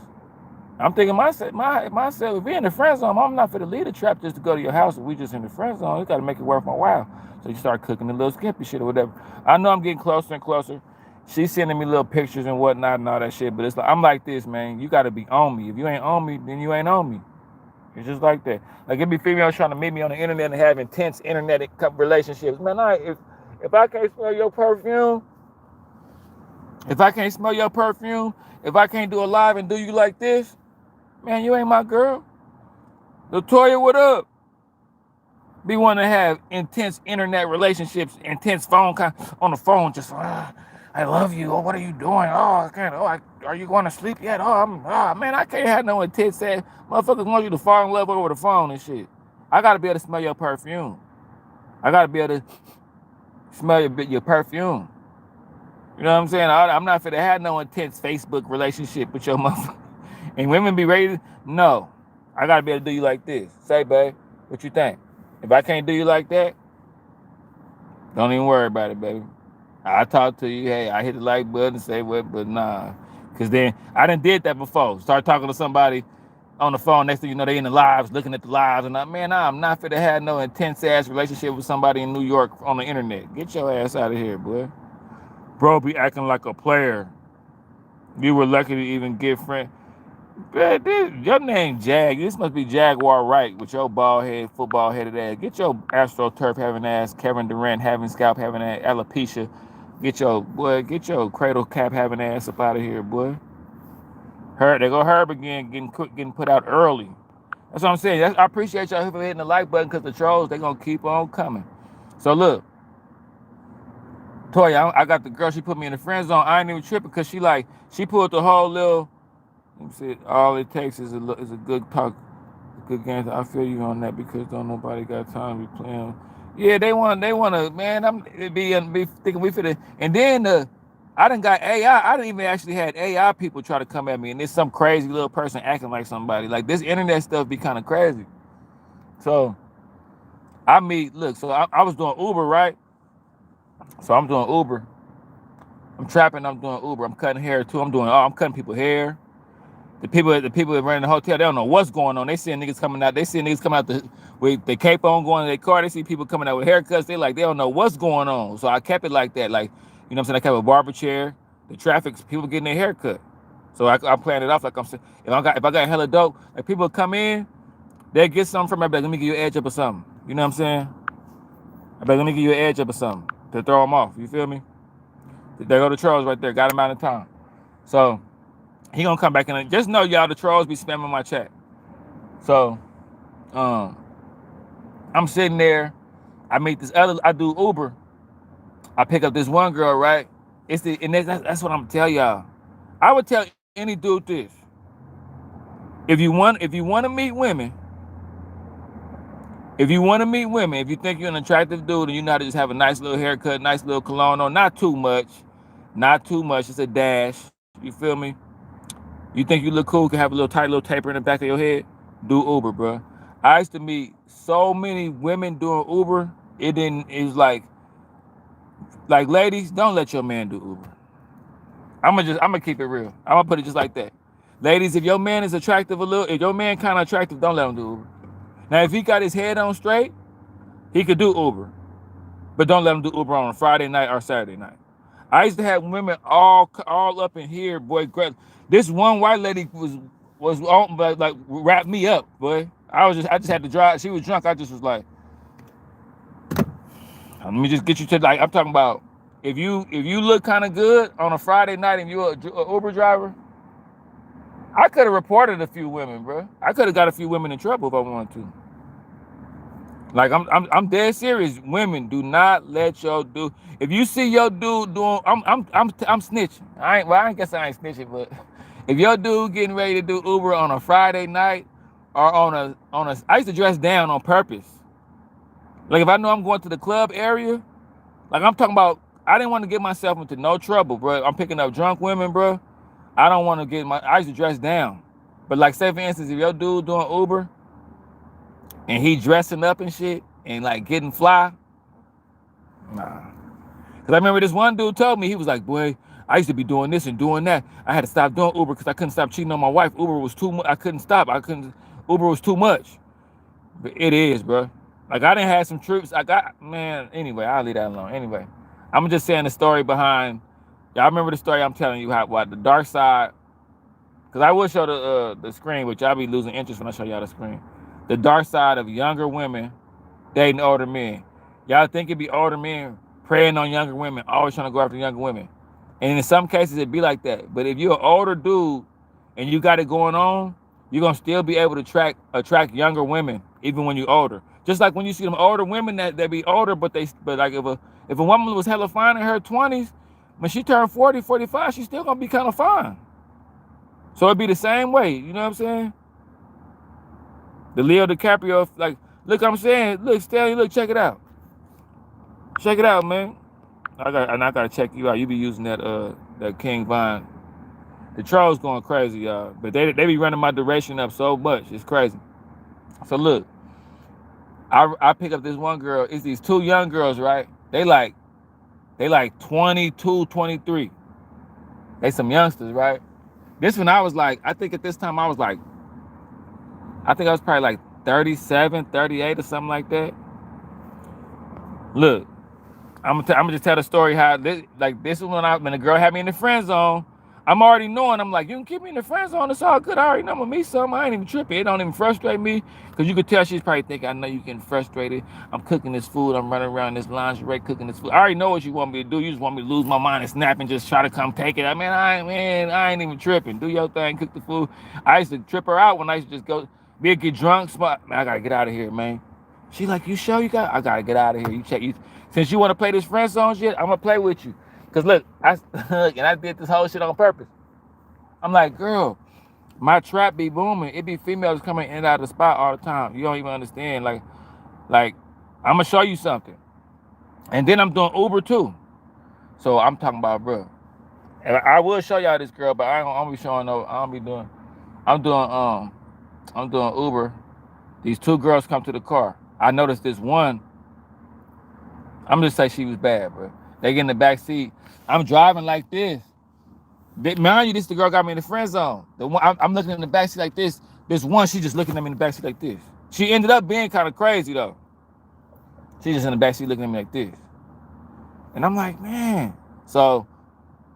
Speaker 1: I'm thinking myself, if we in the friend zone, I'm not for the lead the trap just to go to your house. If we just in the friend zone, you got to make it worth my while. So you start cooking the little skimpy shit or whatever. I know I'm getting closer and closer. She's sending me little pictures and whatnot and all that shit. But it's like I'm like this, man. You got to be on me. If you ain't on me, then you ain't on me. It's just like that. Like it be females trying to meet me on the internet and have intense internet relationships. Man, if I can't smell your perfume, if I can't smell your perfume, if I can't do a live and do you like this, man, you ain't my girl. Latoya, what up? Be wanting to have intense internet relationships, intense phone on the phone, just I love you. Oh, what are you doing? Oh, I can't. Oh, are you going to sleep yet? Oh, man, I can't have no intense ass motherfuckers want you to fall in love over the phone and shit. I gotta be able to smell your perfume. I gotta be able to smell your perfume. You know what I'm saying? I'm not finna have no intense Facebook relationship with your motherfucker. And women be ready to, no. I gotta be able to do you like this. Say, babe, what you think? If I can't do you like that, don't even worry about it, baby. I talk to you, hey, I hit the like button and say what, but nah. Cause then I done did that before. Start talking to somebody on the phone, next thing you know, they in the lives, looking at the lives, and I'm not fit to have no intense ass relationship with somebody in New York on the internet. Get your ass out of here, boy. Bro be acting like a player. You were lucky to even get friend. Your name Jag. This must be Jaguar Wright with your bald head, football headed ass. Get your AstroTurf having ass, Kevin Durant having scalp having ass, alopecia. Get your cradle cap having ass up out of here, boy. There go Herb again, getting put out early. That's what I'm saying. I appreciate y'all for hitting the like button because the trolls, they gonna keep on coming. So look, Toya, I got the girl, she put me in the friend zone. I ain't even tripping because she pulled the whole little, let me see, all it takes is a good talk, a good game. I feel you on that because don't nobody got time to be playing. Yeah, they want to, man, I'm be thinking we finna, and then I done got AI. I didn't even actually had AI people try to come at me, and there's some crazy little person acting like somebody. Like this internet stuff be kind of crazy. So I was doing Uber, right? So I'm doing Uber. I'm trapping. I'm doing Uber. I'm cutting hair too. I'm cutting people hair. The people that run the hotel, they don't know what's going on. They see niggas coming out. With their cape on, going to their car. They see people coming out with haircuts. They don't know what's going on. So I kept it like that. Like, you know what I'm saying? I kept a barber chair. The traffic, people getting their haircut. So I planned it off like I'm saying. If I got hella dope, like people come in, they get something from me. Like, let me give you an edge up or something. You know what I'm saying? Let me give you an edge up or something to throw them off. You feel me? There go the trolls right there. Got him out of time. So he gonna come back in. Just know y'all, the trolls be spamming my chat. So I'm sitting there. I do Uber. I pick up this one girl, right? That's what I'm gonna tell y'all. I would tell any dude this. If you want to meet women, if you think you're an attractive dude and you know how to just have a nice little haircut, nice little cologne on, not too much, just a dash. You feel me? You think you look cool, can have a little tight little taper in the back of your head? Do Uber, bro. I used to meet so many women doing Uber. It's like ladies, don't let your man do Uber. I'm gonna keep it real. I'm gonna put it just like that. Ladies, if your man is attractive if your man kind of attractive, don't let him do Uber. Now, if he got his head on straight,
Speaker 8: He could do Uber, but don't let him do Uber on a Friday night or Saturday night. I used to have women all up in here, boy. This one white lady was on, like wrapped me up, boy. I just had to drive. She was drunk. I just was like, let me just get you to, like, I'm talking about, if you look kind of good on a Friday night and you're a Uber driver, I could have reported a few women, bro. I could have got a few women in trouble if I wanted to. Like, I'm dead serious. Women, do not let your dude. If you see your dude doing, I'm snitching. I guess I ain't snitching, but if your dude getting ready to do Uber on a Friday night or on a, I used to dress down on purpose. Like, if I know I'm going to the club area, like, I'm talking about, I didn't want to get myself into no trouble, bro. I'm picking up drunk women, bro. I don't want to get I used to dress down. But, like, say for instance, if your dude doing Uber and he dressing up and shit and, like, getting fly, nah. Because I remember this one dude told me, he was like, boy, I used to be doing this and doing that. I had to stop doing Uber because I couldn't stop cheating on my wife. Uber was too much. I couldn't stop. Uber was too much. But it is, bro. Like, I done had some trips. Anyway, I'll leave that alone. Anyway, I'm just saying the story behind, y'all remember the story I'm telling you, how the dark side, because I will show the screen, which y'all be losing interest when I show y'all the screen. The dark side of younger women dating older men. Y'all think it'd be older men preying on younger women, always trying to go after younger women. And in some cases, it'd be like that. But if you're an older dude and you got it going on, you're going to still be able to attract younger women, even when you're older. Just like when you see them older women that be older, but like if a woman was hella fine in her 20s, when she turned 40, 45, she's still going to be kind of fine. So it'd be the same way. You know what I'm saying? The Leo DiCaprio, like, look, I'm saying, look, Stanley, look, check it out. Check it out, man. I gotta check you out. You be using that King Von. The trolls going crazy, y'all. But they be running my duration up so much. It's crazy. So look, I pick up this one girl. It's these two young girls, right? They like 22, 23. They some youngsters, right? This one I was like, I think at this time I was probably like 37, 38 or something like that. Look, I'm gonna just tell the story how this is when the girl had me in the friend zone. I'm already knowing. I'm like, you can keep me in the friend zone. It's all good. I already know I'm gonna meet something. I ain't even tripping. It don't even frustrate me because you could tell she's probably thinking, I know you getting frustrated. I'm cooking this food. I'm running around this lingerie cooking this food. I already know what you want me to do. You just want me to lose my mind and snap and just try to come take it. I ain't even tripping. Do your thing. Cook the food. I used to trip her out when I used to just go. We'd get drunk. Man, I gotta get out of here, man. She like, you sure you got? I gotta get out of here. Since you want to play this friend zone shit, I'm gonna play with you. Cause look, and I did this whole shit on purpose. I'm like, girl, my trap be booming. It be females coming in and out of the spot all the time. You don't even understand. Like, I'm gonna show you something. And then I'm doing Uber too. So I'm talking about, bro. And I will show y'all this girl, but I don't be showing no. I'm doing Uber. These two girls come to the car. I noticed this one. I'm just say she was bad, bro. They get in the back seat. I'm driving like this. Mind you, this the girl got me in the friend zone. The one I'm looking in the back seat like this. This one, she just looking at me in the back seat like this. She ended up being kind of crazy though. She just in the back seat looking at me like this. And I'm like, man. So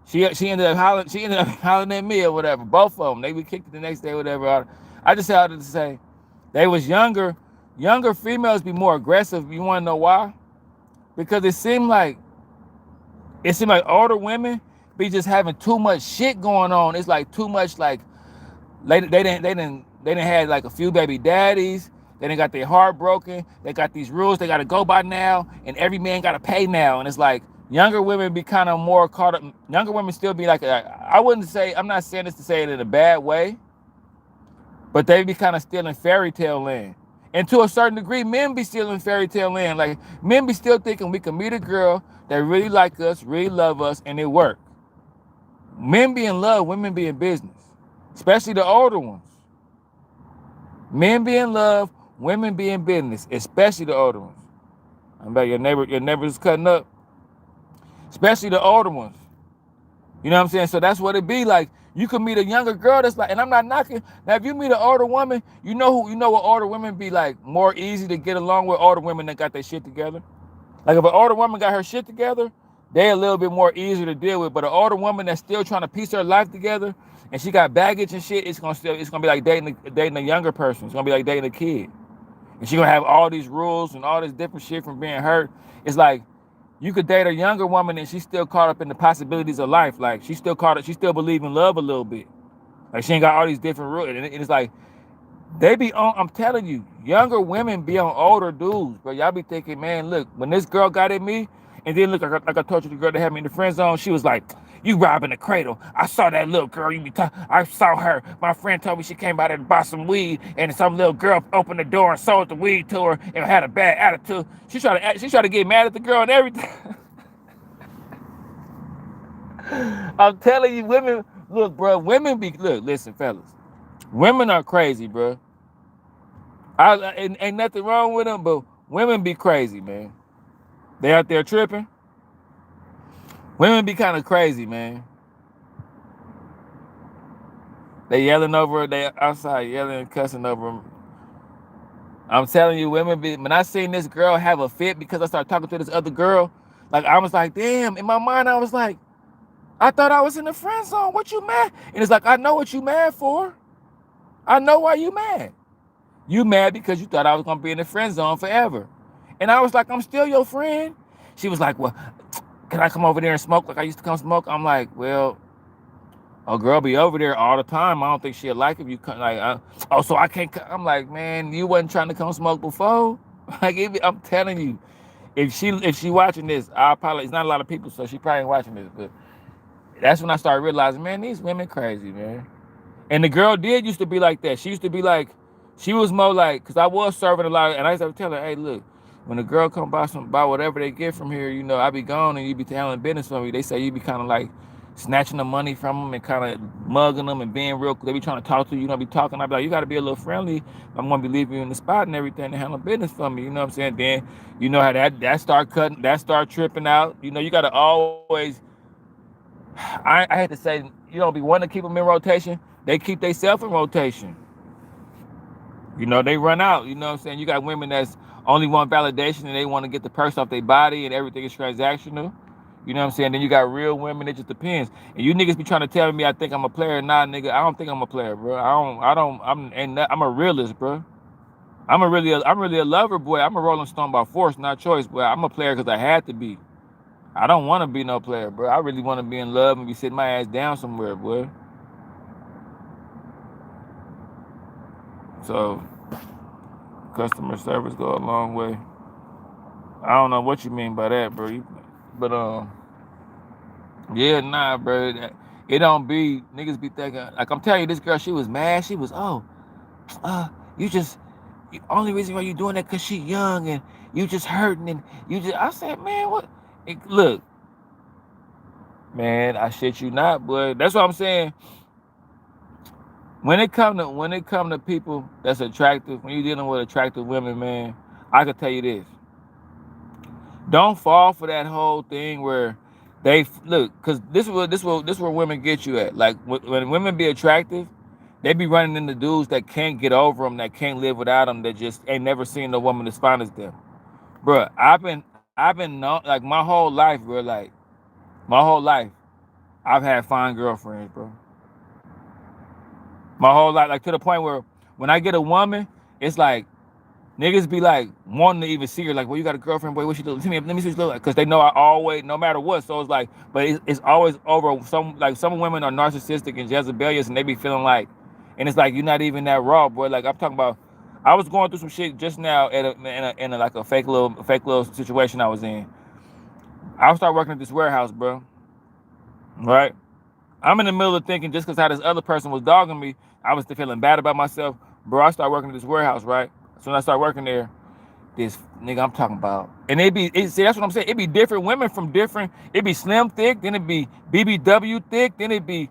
Speaker 8: she ended up hollering at me or whatever. Both of them. They would kick it the next day or whatever. I just had to say, they was younger. Younger females be more aggressive. You want to know why? Because it seemed like older women be just having too much shit going on. It's like too much, like they didn't had like a few baby daddies. They didn't got their heart broken. They got these rules they got to go by now, and every man got to pay now. And it's like younger women be kind of more caught up. Younger women still be like, I wouldn't say, I'm not saying this to say it in a bad way, but they be kind of still in fairy tale land. And to a certain degree, men be still in fairy tale land. Like, men be still thinking we can meet a girl that really like us, really love us, and it work. Men be in love, women be in business, especially the older ones. Men be in love, women be in business, especially the older ones. I bet your neighbor's cutting up, especially the older ones. You know what I'm saying? So that's what it be like. You could meet a younger girl that's like, and I'm not knocking. Now, if you meet an older woman, you know what older women be like more easy to get along with older women that got their shit together. Like if an older woman got her shit together, they a little bit more easier to deal with. But an older woman that's still trying to piece her life together and she got baggage and shit, it's gonna be like dating a younger person. It's gonna be like dating a kid. And she gonna have all these rules and all this different shit from being hurt. It's like you could date a younger woman and she's still caught up in the possibilities of life. Like she still believe in love a little bit. Like she ain't got all these different rules. And it's like they be on, I'm telling you, younger women be on older dudes, but y'all be thinking, man, look, when this girl got at me, and then look, like I told you, the girl that had me in the friend zone, she was like, you robbing the cradle. I saw that little girl, I saw her. My friend told me she came out there to buy some weed, and some little girl opened the door and sold the weed to her and had a bad attitude. She tried to get mad at the girl and everything. I'm telling you, women, look, bro, listen, fellas. Women are crazy, bro. Ain't nothing wrong with them, but women be crazy, man. They out there tripping. Women be kind of crazy, man. They outside yelling and cussing over them. I'm telling you, when I seen this girl have a fit because I started talking to this other girl, like I was like, damn, in my mind, I was like, I thought I was in the friend zone. What you mad? And it's like, I know what you mad for. I know why you mad. You mad because you thought I was gonna be in the friend zone forever. And I was like, I'm still your friend. She was like, well, can I come over there and smoke like I used to come smoke? I'm like, well, a girl be over there all the time. I don't think she'll like if you come. Like, so I can't. I'm like, man, you wasn't trying to come smoke before. Like, I'm telling you, if she watching this, it's not a lot of people, so she probably ain't watching this. But that's when I started realizing, man, these women crazy, man. And the girl used to be like that. She used to be like, she was more like, because I was serving a lot, and I used to tell her, hey, look, when a girl come buy whatever they get from here, I be gone and you be handling business for me. They say you be kind of like snatching the money from them and kind of mugging them and being real. They be trying to talk to you, be talking. I be like, you got to be a little friendly. I'm going to be leaving you in the spot and everything to handle business for me. You know what I'm saying? Then, how that start cutting, that start tripping out. You got to always, I had to say, be wanting to keep them in rotation. They keep themselves in rotation. They run out. You know what I'm saying? You got women that's only want validation and they want to get the purse off their body and everything is transactional. You know what I'm saying? Then you got real women. It just depends. And you niggas be trying to tell me I think I'm a player. Nah, nigga, I don't think I'm a player, bro. I'm a realist, bro. I'm really a lover, boy. I'm a Rolling Stone by force, not choice, boy. I'm a player because I had to be. I don't want to be no player, bro. I really want to be in love and be sitting my ass down somewhere, boy. So, customer service go a long way. I don't know what you mean by that, bro. But yeah, nah, bro. It don't be niggas be thinking like I'm telling you, this girl, she was mad. She was, the only reason why you doing that because she young and you just hurting and I said, man, what? Look, man, I shit you not, boy. That's what I'm saying. When it come to people that's attractive, when you're dealing with attractive women, man, I can tell you this. Don't fall for that whole thing where they look, because this is where women get you at. Like when women be attractive, they be running into dudes that can't get over them, that can't live without them, that just ain't never seen a woman as fine as them. Bro, I've been like my whole life, bro, like my whole life, I've had fine girlfriends, bro. My whole life, like to the point where when I get a woman, it's like niggas be like wanting to even see her, like, well, you got a girlfriend, boy, what she look? Let me see what she look like, because they know I always, no matter what. So it's like, but it's always over. Some women are narcissistic and Jezebelious, and they be feeling like, and it's like you're not even that raw, boy. Like I'm talking about, I was going through some shit just now in a like a fake little situation I was in. I started working at this warehouse, bro. Right. I'm in the middle of thinking just because how this other person was dogging me, I was feeling bad about myself. Bro, I started working at this warehouse, right? So when I started working there, this nigga I'm talking about, and see, that's what I'm saying. It be different women from different, it be slim thick, then it be BBW thick, then it be,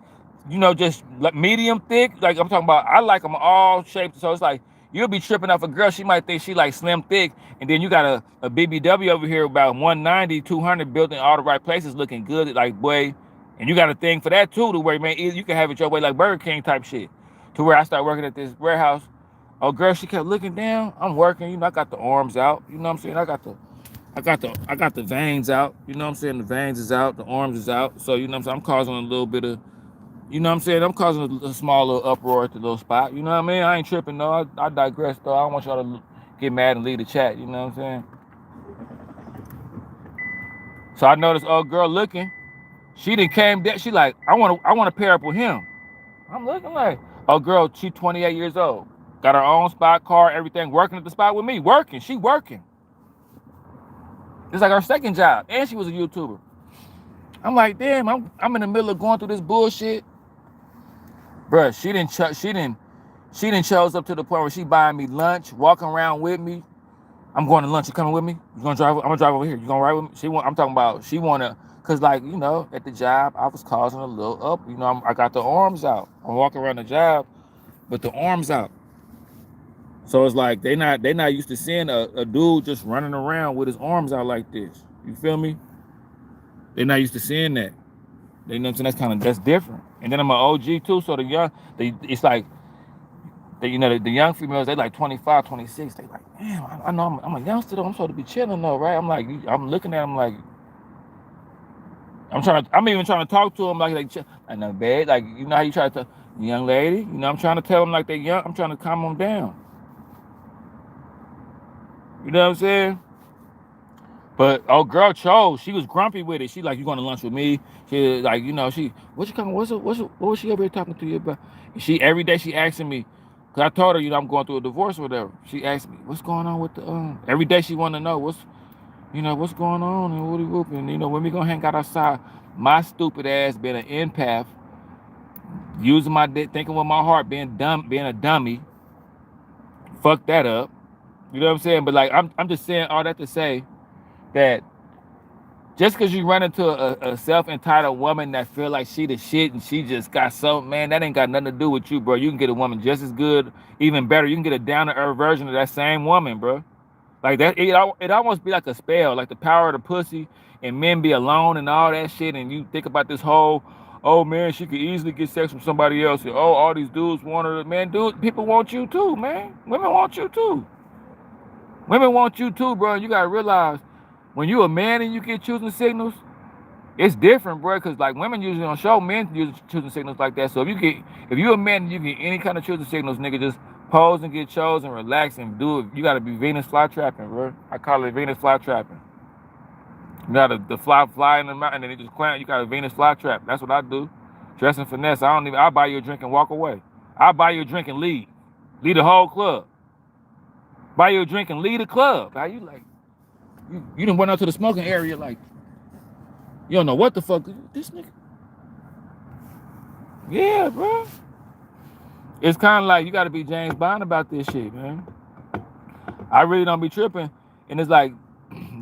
Speaker 8: just like medium thick. Like I'm talking about, I like them all shaped. So it's like, you'll be tripping off a girl, she might think she like slim thick, and then you got a BBW over here about 190, 200 built in all the right places, looking good. Like, boy, And you got a thing for that too, to where, man, you can have it your way like Burger King type shit. To where I started working at this warehouse. Oh, girl, she kept looking down. I'm working, you know, I got the arms out. You know what I'm saying? I got the veins out. You know what I'm saying? The veins is out, the arms is out. So, you know what I'm saying? I'm causing a little bit of, you know what I'm saying? I'm causing a small little uproar at the little spot. You know what I mean? I ain't tripping though. I digress though. I don't want y'all to get mad and leave the chat. You know what I'm saying? So I noticed old girl looking. She done came down. She like, I want to pair up with him. I'm looking like, oh girl, she 28 years old. Got her own spot, car, everything, working at the spot with me. Working. She working. It's like her second job. And she was a YouTuber. I'm like, damn, I'm in the middle of going through this bullshit. Bruh, she didn't chose up to the point where she buying me lunch, walking around with me. I'm going to lunch. You coming with me? You gonna drive? I'm gonna drive over here. You gonna ride with me? I'm talking about. She wanna, cause like, you know, at the job I was causing a little up. You know, I got the arms out. I'm walking around the job, but the arms out. So it's like they not used to seeing a dude just running around with his arms out like this. You feel me? They're not used to seeing that. They know what I'm saying? That's different. And then I'm an OG too. So it's like. You know, the young females, they like 25, 26. They like, damn, I know I'm a youngster though. I'm supposed to be chilling though, right? I'm like, I'm looking at them like, I'm even trying to talk to them like I know, babe, like, you know how you try to, young lady, you know, I'm trying to tell them like they're young. I'm trying to calm them down. You know what I'm saying? But old girl chose. She was grumpy with it. She like, you going to lunch with me? She like, you know, what you coming? What was she over here talking to you about? And every day she asking me. Cause I told her, you know, I'm going through a divorce or whatever. She asked me, what's going on with the every day she want to know what's going on and what whooping. You know, when we gonna hang out outside? My stupid ass being an empath, using my dick, thinking with my heart, being a dummy. Fuck that up. You know what I'm saying? But like, I'm just saying all that to say that just because you run into a self-entitled woman that feel like she the shit and she just got man, that ain't got nothing to do with you, bro. You can get a woman just as good, even better. You can get a down-to-earth version of that same woman, bro. Like that, it almost be like a spell, like the power of the pussy and men be alone and all that shit. And you think about this whole, oh man, she could easily get sex from somebody else. And, oh, all these dudes want her. Man, people want you too, man. Women want you too. Women want you too, bro. You gotta realize, when you a man and you get choosing signals, it's different, bro. Cause like women usually don't show men choosing signals like that. So if you a man and you get any kind of choosing signals, nigga, just pose and get chosen, relax and do it. You gotta be Venus flytrapping, bro. I call it Venus flytrapping. You gotta the fly in the mountain and it just clamp. You got a Venus flytrap. That's what I do. Dress and finesse. I'll buy you a drink and walk away. I'll buy you a drink and leave. Leave the whole club. Buy you a drink and leave the club. How you like? You done went out to the smoking area like, you don't know what the fuck this nigga. Yeah, bro. It's kind of like you got to be James Bond about this shit, man. I really don't be tripping, and it's like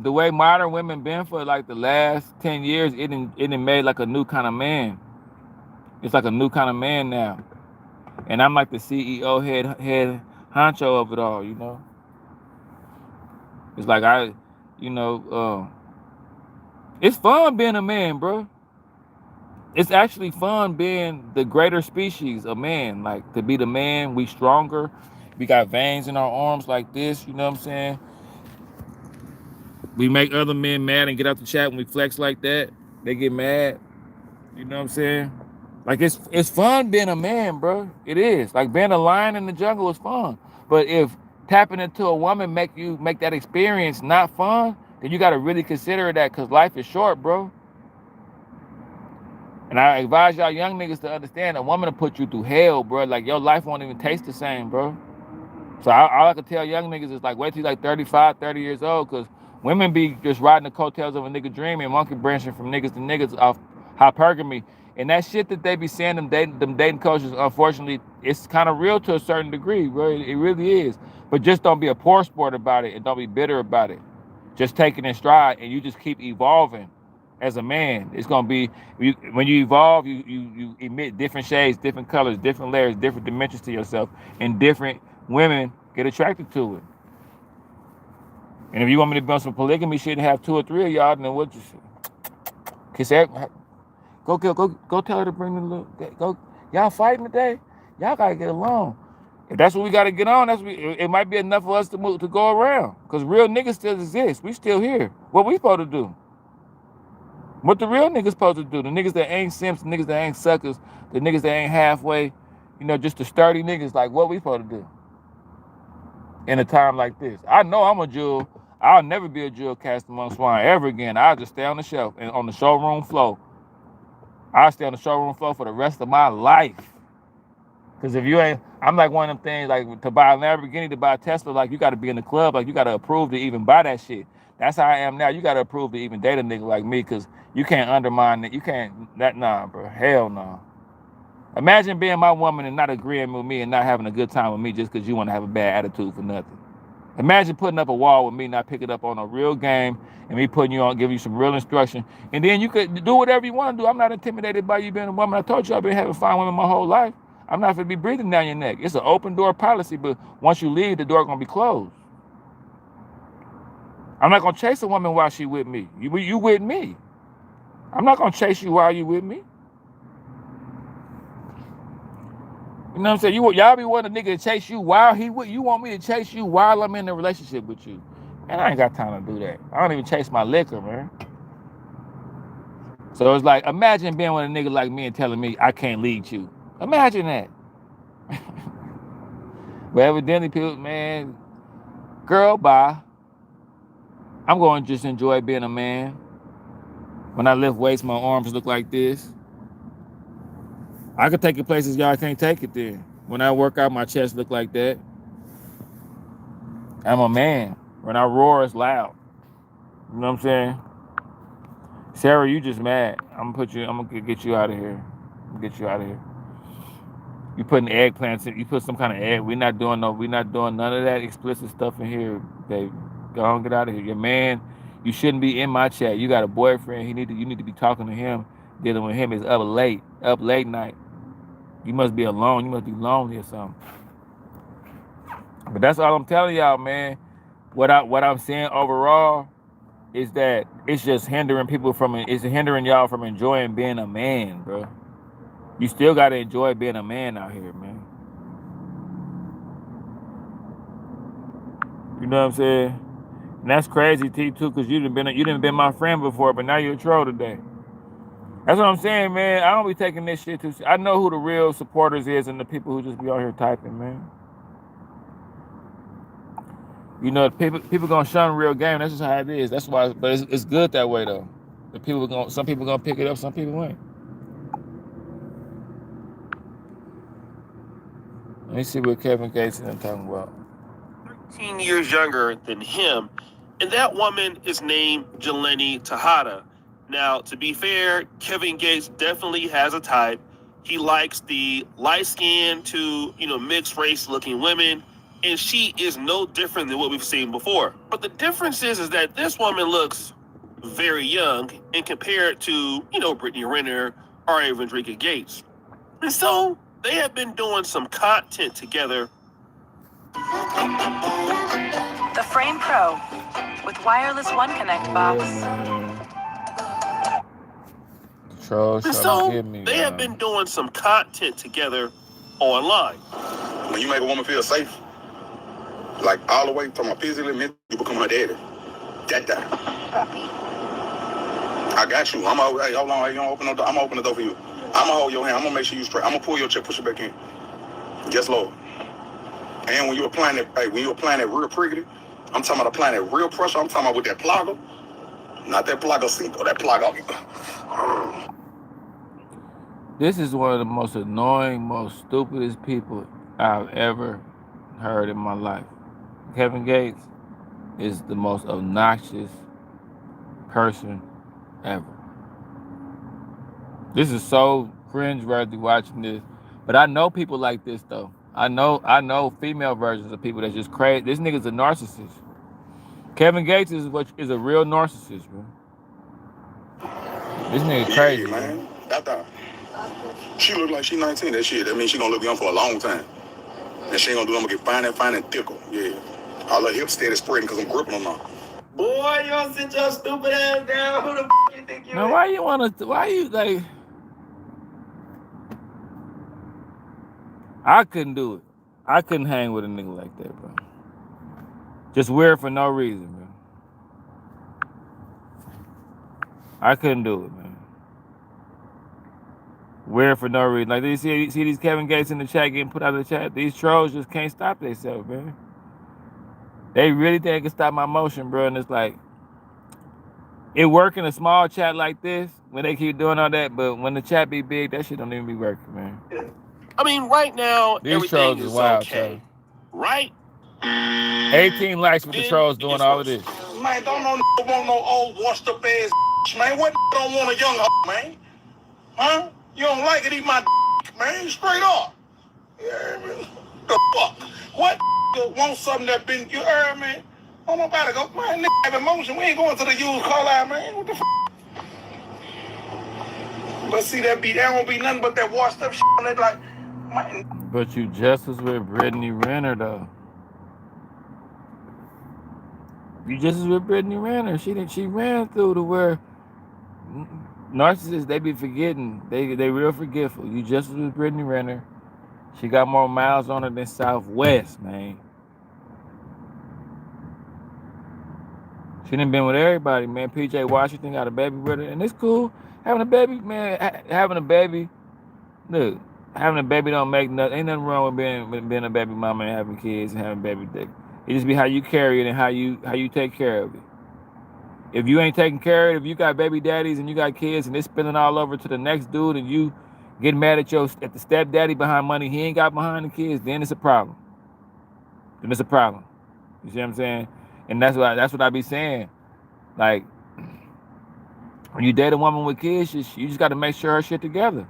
Speaker 8: the way modern women been for like the last 10 years. It done made like a new kind of man. It's like a new kind of man now, and I'm like the CEO head honcho of it all, you know. It's like it's fun being a man, bro. It's actually fun being the greater species of man. Like, to be the man, we stronger. We got veins in our arms like this, you know what I'm saying? We make other men mad and get out the chat when we flex like that. They get mad. You know what I'm saying? Like, it's fun being a man, bro. It is. Like, being a lion in the jungle is fun. But if tapping into a woman make that experience not fun, then you got to really consider that, because life is short, bro. And I advise y'all young niggas to understand a woman will put you through hell, bro. Like, your life won't even taste the same, bro. So all I can tell young niggas is like, wait till you're like 35, 30 years old, because women be just riding the coattails of a nigga dream and monkey branching from niggas to niggas off hypergamy. And that shit that they be saying, them dating coaches, unfortunately, it's kind of real to a certain degree, bro. It really is. But just don't be a poor sport about it and don't be bitter about it. Just take it in stride and you just keep evolving as a man. It's gonna be, when you evolve, you emit different shades, different colors, different layers, different dimensions to yourself, and different women get attracted to it. And if you want me to build some polygamy shit and have 2 or 3 of y'all, then what you say? Go tell her to bring the little. Go, y'all fighting today? Y'all gotta get along. If that's what we gotta get on, it might be enough for us to go around. Cause real niggas still exist. We still here. What we supposed to do? What the real niggas supposed to do? The niggas that ain't simps, the niggas that ain't suckers, the niggas that ain't halfway, just the sturdy niggas. Like, what we supposed to do in a time like this? I know I'm a jewel. I'll never be a jewel cast among swine ever again. I'll just stay on the shelf and on the showroom floor. I'll stay on the showroom floor for the rest of my life. Because if you ain't, I'm like one of them things, like to buy a Lamborghini, to buy a Tesla, like you got to be in the club, like you got to approve to even buy that shit. That's how I am now. You got to approve to even date a nigga like me, because you can't undermine it. You can't, nah, bro. Hell no. Imagine being my woman and not agreeing with me and not having a good time with me just because you want to have a bad attitude for nothing. Imagine putting up a wall with me, not picking up on a real game, and me putting you on, giving you some real instruction, and then you could do whatever you want to do. I'm not intimidated by you being a woman. I told you I've been having fine women my whole life. I'm not going to be breathing down your neck. It's an open door policy, but once you leave, the door going to be closed. I'm not going to chase a woman while she with me. You with me. I'm not going to chase you while you with me. You know what I'm saying? Y'all be wanting a nigga to chase you while he with you. Want me to chase you while I'm in a relationship with you. Man, I ain't got time to do that. I don't even chase my liquor, man. So it's like, imagine being with a nigga like me and telling me I can't lead you. Imagine that. But evidently people, man, girl, bye. I'm going to just enjoy being a man. When I lift weights, my arms look like this. I could take it places y'all can't take it there. When I work out, my chest look like that. I'm a man. When I roar, it's loud. You know what I'm saying? Sarah, you just mad. I'm gonna get you out of here. You putting eggplants in, you put some kind of egg. We're not doing none of that explicit stuff in here, baby. Go on, get out of here. Your man, you shouldn't be in my chat. You got a boyfriend. You need to be talking to him, dealing with him. Is up late night. You must be alone. You must be lonely or something. But that's all I'm telling y'all, man. What I'm saying overall is that it's just hindering y'all from enjoying being a man, bro. You still gotta enjoy being a man out here, man. You know what I'm saying? And that's crazy, T, too, because you didn't been my friend before, but now you're a troll today. That's what I'm saying, man. I don't be taking this shit too. I know who the real supporters is and the people who just be out here typing, man. You know, people gonna shun real game. That's just how it is. That's why, but it's good that way though. Some people gonna pick it up, some people ain't. Let me see what Kevin Gates is talking about.
Speaker 2: 13 years younger than him, and that woman is named Jeleni Tejada. Now, to be fair, Kevin Gates definitely has a type. He likes the light-skinned to, mixed-race looking women, and she is no different than what we've seen before. But the difference is that this woman looks very young and compared to, Brittany Renner or even Ameerrica Gates. And so they have been doing some content together.
Speaker 9: The Frame Pro with wireless One Connect box.
Speaker 2: And so they have been doing some content together online.
Speaker 3: When you make a woman feel safe, like all the way from a physically, mentally, you become her daddy. That. I got you. Hey, hold on. Hey, you don't open the door. I'm gonna open the door for you. I'm gonna hold your hand. I'm gonna make sure you straight. I'm gonna pull your chair, push it back in. Yes, Lord. And when you're applying that real prickly, I'm talking about applying that real pressure. I'm talking about with that plugger, not that plugger seat or that plugger.
Speaker 8: This is one of the most annoying, most stupidest people I've ever heard in my life. Kevin Gates is the most obnoxious person ever. This is so cringe-worthy watching this. But I know people like this though. I know female versions of people that's just crazy. This nigga's a narcissist. Kevin Gates is a real narcissist, bro. This nigga crazy,
Speaker 3: man. That. She look like she 19. That means she gonna look young for a long time. And she ain't gonna do nothing but get fine and tickle. Yeah. All her hips steady spreading because I'm gripping them now.
Speaker 10: Boy, you don't sit your stupid ass down. Who the f*** you think you
Speaker 8: now,
Speaker 10: is?
Speaker 8: why you like... I couldn't do it. I couldn't hang with a nigga like that, bro. Just weird for no reason, bro. I couldn't do it, man. Weird for no reason. Like, you see these Kevin Gates in the chat getting put out of the chat? These trolls just can't stop themselves, man. They really think they can stop my motion, bro. And it's like, it work in a small chat like this when they keep doing all that, but when the chat be big, that shit don't even be working, man.
Speaker 2: I mean, right now,
Speaker 8: These
Speaker 2: everything
Speaker 8: trolls
Speaker 2: is
Speaker 8: wild,
Speaker 2: okay. Right?
Speaker 8: 18 likes with the trolls doing all of this.
Speaker 3: Man, don't want no old washed up ass man. What don't want a young man? Huh? You don't like it, eat my man, straight up. You heard me? The fuck? What want something that been, you heard me? Don't nobody go, man, nigga have emotion. We ain't going to the used car line, man. What the fuck? But see, that won't be nothing but that washed up shit on it, like, man.
Speaker 8: But you just was with Brittany Renner, though. You just was with Brittany Renner. She ran through to where narcissists, they be forgetting. They real forgetful. You just was with Brittany Renner. She got more miles on her than Southwest, man. She done been with everybody, man. PJ Washington got a baby with her, and it's cool. Having a baby, man, having a baby, look, having a baby don't make nothing. Ain't nothing wrong with being a baby mama and having kids and having baby dick. It just be how you carry it and how you take care of it. If you ain't taking care of it, if you got baby daddies and you got kids and it's spilling all over to the next dude and you get mad at the stepdaddy behind money he ain't got behind the kids, then it's a problem. Then it's a problem. You see what I'm saying? And that's what I be saying. Like, when you date a woman with kids, you just got to make sure her shit together.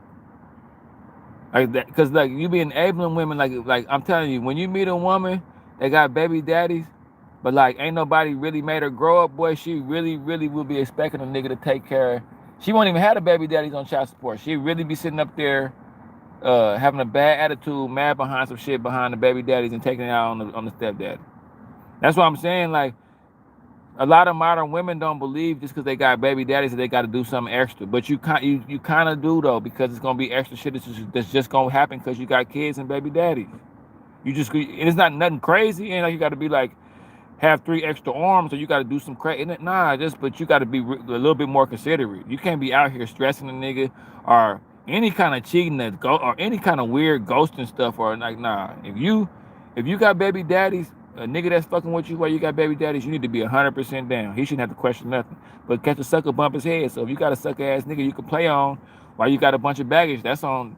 Speaker 8: Like that, cause like you be enabling women. Like I'm telling you, when you meet a woman that got baby daddies, but like ain't nobody really made her grow up, boy, she really will be expecting a nigga to take care of. She won't even have the baby daddies on child support. She really be sitting up there, having a bad attitude, mad behind some shit behind the baby daddies and taking it out on the stepdaddy. That's what I'm saying. Like, a lot of modern women don't believe just because they got baby daddies that they got to do something extra. But you kind of do, though, because it's going to be extra shit that's just going to happen because you got kids and baby daddies. And it's not nothing crazy. Ain't like you got to be like, have 3 extra arms or you got to do some crazy. Nah, but you got to be a little bit more considerate. You can't be out here stressing a nigga or any kind of cheating or any kind of weird ghosting stuff or like, nah. If you got baby daddies, a nigga that's fucking with you while you got baby daddies, you need to be 100% down. He shouldn't have to question nothing. But catch a sucker, bump his head. So if you got a sucker ass nigga you can play on while you got a bunch of baggage, that's on.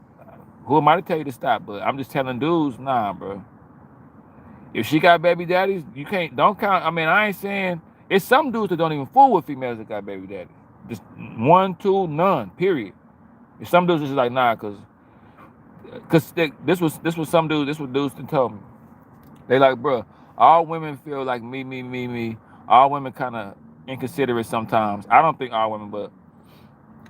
Speaker 8: Who am I to tell you to stop? But I'm just telling dudes, nah, bro. If she got baby daddies, don't count. I mean, I ain't saying it's some dudes that don't even fool with females that got baby daddies. Just 1, 2, none. Period. If some dudes just like, nah, cause this was some dudes. This was dudes that told me. They like, bro. All women feel like me. All women kind of inconsiderate sometimes. I don't think all women, but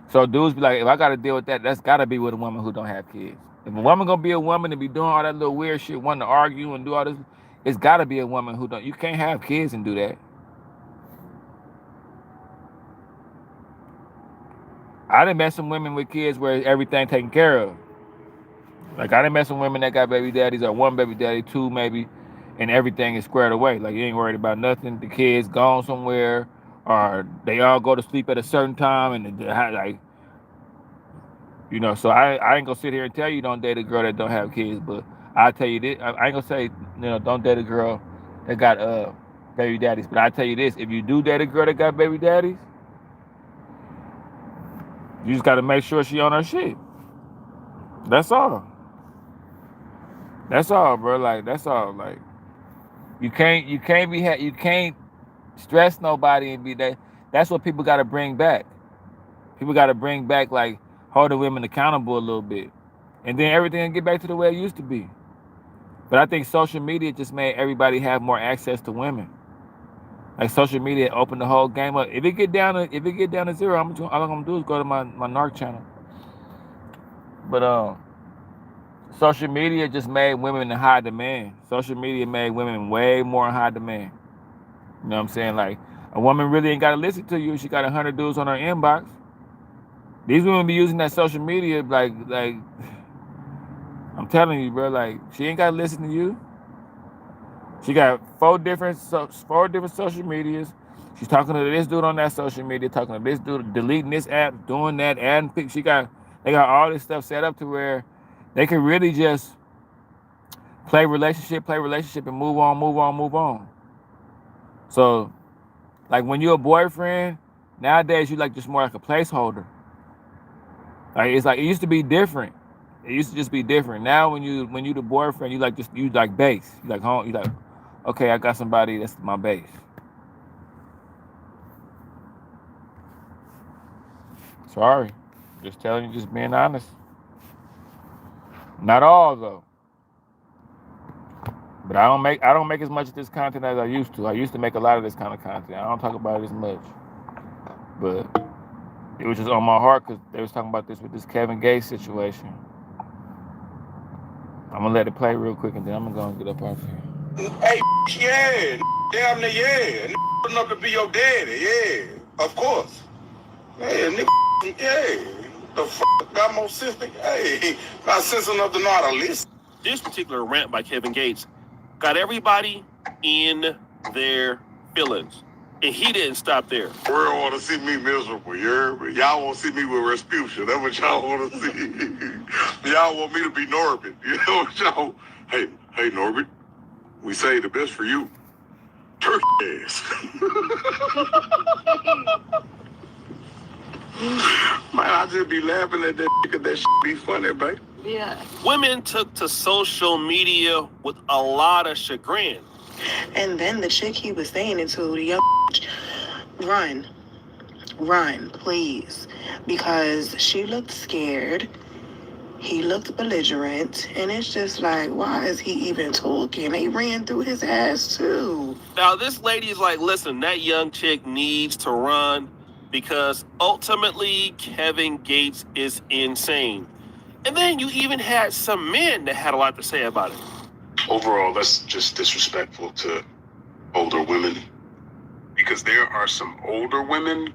Speaker 8: so dudes be like, if I got to deal with that, that's got to be with a woman who don't have kids. If a woman gonna be a woman and be doing all that little weird shit, wanting to argue and do all this, it's got to be a woman who don't. You can't have kids and do that. I done met some women with kids where everything taken care of. Like I done met some women that got baby daddies or 1 baby daddy, 2 maybe. And everything is squared away. Like you ain't worried about nothing. The kids gone somewhere, or they all go to sleep at a certain time, and like, you know. So I ain't gonna sit here and tell you don't date a girl that don't have kids, but I'll tell you this. I ain't gonna say don't date a girl that got baby daddies, but I tell you this: if you do date a girl that got baby daddies, you just gotta make sure she on her shit. That's all. That's all, bro. Like that's all. Like. You can't stress nobody and be that. That's what people got to bring back. People got to bring back like holding women accountable a little bit, and then everything will get back to the way it used to be. But I think social media just made everybody have more access to women. Like social media opened the whole game up. If it get down to 0, all I'm gonna do is go to my narc channel. But social media just made women in high demand. Social media made women way more in high demand. You know what I'm saying? Like, a woman really ain't got to listen to you if she got 100 dudes on her inbox. These women be using that social media like I'm telling you, bro. Like, she ain't gotta listen to you. She got four different social medias. She's talking to this dude on that social media, talking to this dude, deleting this app, doing that, adding pics. They got all this stuff set up to where they can really just play relationship, and move on. So, like, when you're a boyfriend, nowadays you like just more like a placeholder. Like, it's like it used to be different. It used to just be different. Now when you the boyfriend, you like base. You like home. You like, okay, I got somebody that's my base. Sorry, just telling you, just being honest. Not all though. But I don't make as much of this content as I used to. I used to make a lot of this kind of content. I don't talk about it as much. But it was just on my heart because they was talking about this with this Kevin Gates situation. I'm gonna let it play real quick and then I'm gonna get up out here.
Speaker 3: Hey, yeah, damn near, yeah. Nigga enough to be your daddy, yeah. Of course. Yeah, nigga, yeah. The fuck got more sense than, hey, got sense enough to know how to listen.
Speaker 2: This particular rant by Kevin Gates got everybody in their feelings. And he didn't stop there.
Speaker 3: The world want to see me miserable, you heard me? Y'all want to see me with Rasputia. That's what y'all want to see. Y'all want me to be Norbit. You know what y'all? Hey, Norbit, we say the best for you. Turkey ass. Man, I just be laughing at that because that shit be funny, babe.
Speaker 6: Yeah.
Speaker 2: Women took to social media with a lot of chagrin.
Speaker 10: And then the chick he was saying it to, the young run, please. Because she looked scared. He looked belligerent. And it's just like, why is he even talking? They ran through his ass too.
Speaker 2: Now, this lady is like, listen, that young chick needs to run because ultimately Kevin Gates is insane. And then you even had some men that had a lot to say about it.
Speaker 3: Overall, that's just disrespectful to older women. Because there are some older women.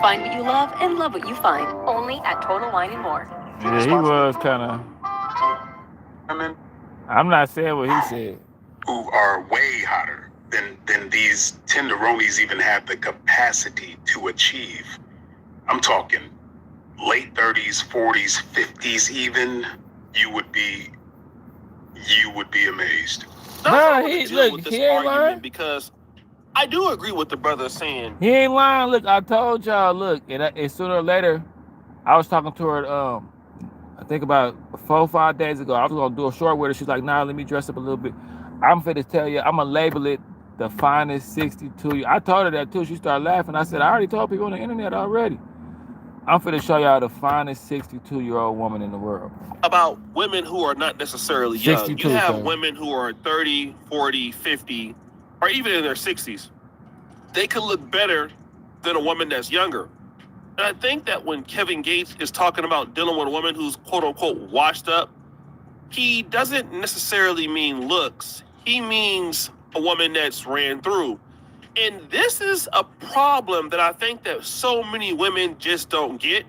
Speaker 9: Find what you love and love what you find. Only at Total Wine & More.
Speaker 8: Yeah, he was kind of.
Speaker 3: Women
Speaker 8: I'm not saying what he said.
Speaker 3: who are way hotter than these tenderonis even have the capacity to achieve. I'm talking late 30s, 40s, 50s even. You would be amazed.
Speaker 8: Nah, he ain't lying.
Speaker 2: Because I do agree with the brother saying.
Speaker 8: He ain't lying. Look, I told y'all. Look, and sooner or later, I was talking to her. I think about 4 or 5 days ago. I was gonna do a short with her. She's like, "Nah, let me dress up a little bit." I'm finna tell you. I'm gonna label it the finest 62. I told her that too. She started laughing. I said, "I already told people on the internet already." I'm finna show y'all the finest 62-year-old woman in the world.
Speaker 2: About women who are not necessarily young.
Speaker 8: 62,
Speaker 2: you have
Speaker 8: sorry.
Speaker 2: women who are 30, 40, 50, or even in their 60s. They could look better than a woman that's younger. And I think that when Kevin Gates is talking about dealing with a woman who's quote unquote washed up, he doesn't necessarily mean looks. He means a woman that's ran through. And this is a problem that I think that so many women just don't get,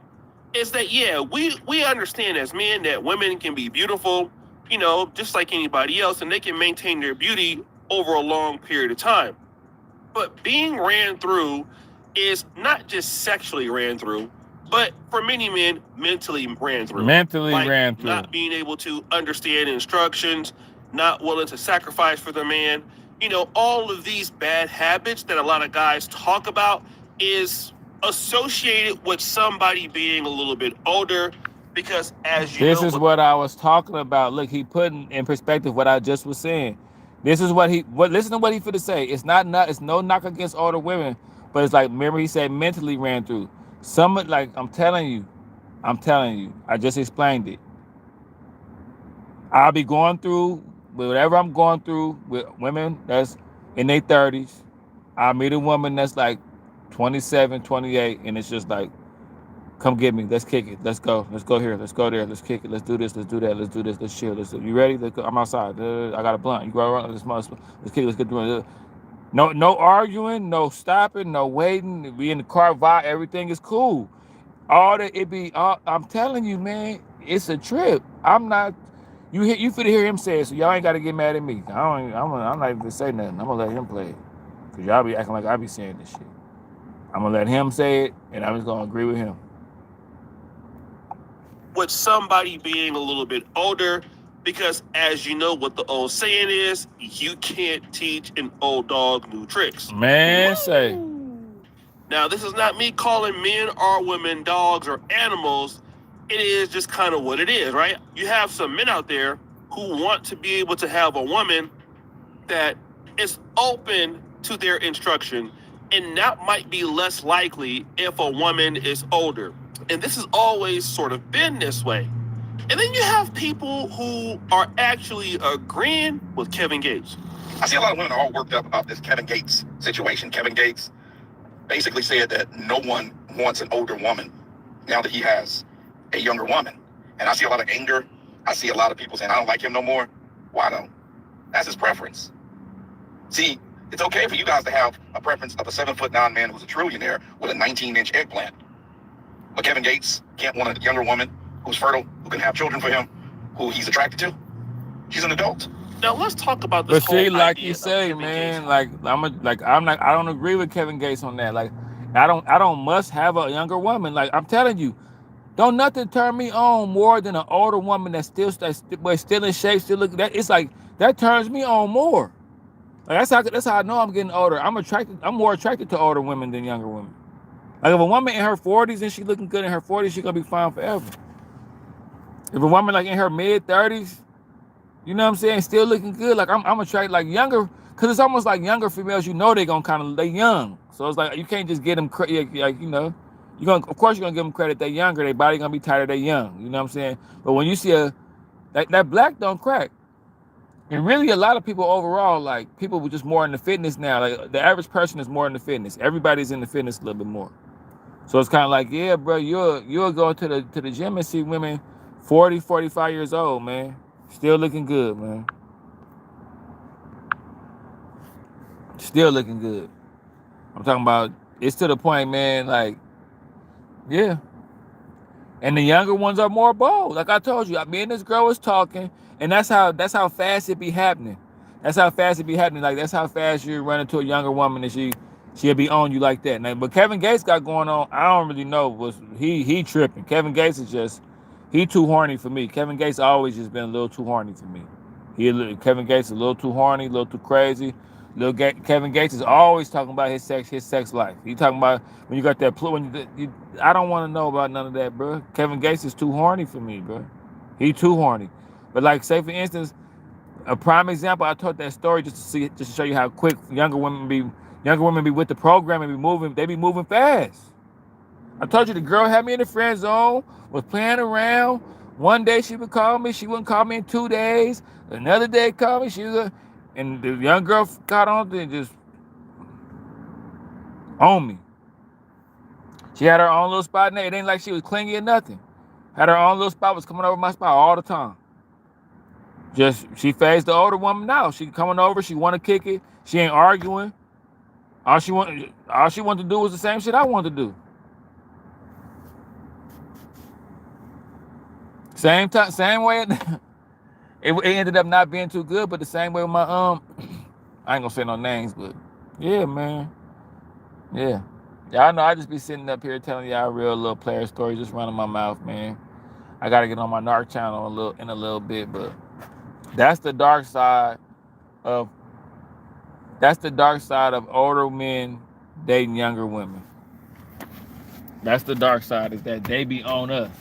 Speaker 2: is that, yeah, we understand as men that women can be beautiful, you know, just like anybody else, and they can maintain their beauty over a long period of time. But being ran through is not just sexually ran through, but for many men, mentally ran through.
Speaker 8: Ran through.
Speaker 2: Not being able to understand instructions, not willing to sacrifice for the man. You know, all of these bad habits that a lot of guys talk about is associated with somebody being a little bit older, because as you know...
Speaker 8: This is what I was talking about. Look, he put in perspective what I just was saying. This is listen to what he finna say. It's no knock against older women, but it's like, remember he said mentally ran through. I'm telling you, I just explained it. I'll be going through whatever I'm going through with women that's in their 30s. I'll meet a woman that's like 27, 28, and it's just like, come get me. Let's kick it. Let's go. Let's go here. Let's go there. Let's kick it. Let's do this. Let's do that. Let's do this. Let's chill. You ready? Let's go. I'm outside. I got a blunt. You go around. Let's kick it. Let's get doing it. No arguing. No stopping. No waiting. We in the car. Vibe. Everything is cool. I'm telling you, man. it's a trip. I'm not. You finna hear him say it, so y'all ain't got to get mad at me. I'm not even gonna say nothing. I'm gonna let him play it, cause y'all be acting like I be saying this shit. I'm gonna let him say it, and I'm just gonna agree with him.
Speaker 2: With somebody being a little bit older, because as you know what the old saying is, you can't teach an old dog new tricks.
Speaker 8: Man, say.
Speaker 2: Now, this is not me calling men or women dogs or animals. It is just kind of what it is, right? You have some men out there who want to be able to have a woman that is open to their instruction, and that might be less likely if a woman is older. And this has always sort of been this way. And then you have people who are actually agreeing with Kevin Gates.
Speaker 3: I see a lot of women are all worked up about this Kevin Gates situation. Kevin Gates basically said that no one wants an older woman now that he has a younger woman. And I see a lot of anger. I see a lot of people saying, I don't like him no more. Why don't? That's his preference. See, it's okay for you guys to have a preference of a 7'9" man who's a trillionaire with a 19-inch eggplant. But Kevin Gates can't want a younger woman who's fertile, who can have children for him, who he's attracted to. She's an adult.
Speaker 2: Now let's talk about this.
Speaker 8: But see, like you say, man, I don't agree with Kevin Gates on that. Like, I don't must have a younger woman. Like, I'm telling you, don't nothing turn me on more than an older woman that's still in shape, still looking. That it's like that turns me on more. Like that's how I know I'm getting older. I'm more attracted to older women than younger women. Like if a woman in her 40s and she looking good in her 40s, she gonna be fine forever. If a woman like in her mid 30s, you know what I'm saying, still looking good, like I'm attracted like younger, cause it's almost like younger females. You know they young, so it's like you can't just get them like you know, of course you're gonna give them credit. They younger, their body gonna be tighter. They young, you know what I'm saying. But when you see that black don't crack, and really a lot of people overall, like people were just more into fitness now. Like the average person is more into fitness. Everybody's into fitness a little bit more. So it's kind of like, yeah, bro, you'll go to the gym and see women 40, 45 years old, man. Still looking good, man. Still looking good. I'm talking about, it's to the point, man, like, yeah. And the younger ones are more bold. Like I told you, me and this girl was talking, and that's how fast it be happening. That's how fast it be happening. Like, that's how fast you run into a younger woman and she'll be on you like that. Now, but Kevin Gates got going on, I don't really know. Was he tripping? Kevin Gates is just, he too horny for me. Kevin Gates always just been a little too horny for me. Kevin Gates is a little too horny, a little too crazy. Kevin Gates is always talking about his sex life. He talking about when you got that I don't want to know about none of that, bro. Kevin Gates is too horny for me, bro. He too horny. But like, say for instance, a prime example, I told that story just to show you how quick younger women be with the program and they be moving fast. I told you the girl had me in the friend zone, was playing around. One day she would call me, she wouldn't call me in 2 days. Another day call me, and the young girl got on and just on me. She had her own little spot in there. It ain't like she was clingy or nothing. Had her own little spot, was coming over my spot all the time. Just, she phased the older woman now. She coming over, she want to kick it. She ain't arguing. All she wanted to do was the same shit I wanted to do. Same time, same way. It ended up not being too good, but the same way with my I ain't gonna say no names, but yeah, man. Yeah. Y'all know I just be sitting up here telling y'all real little player stories, just running my mouth, man. I gotta get on my narc channel in a little bit, but that's the dark side of older men dating younger women. That's the dark side, is that they be on us.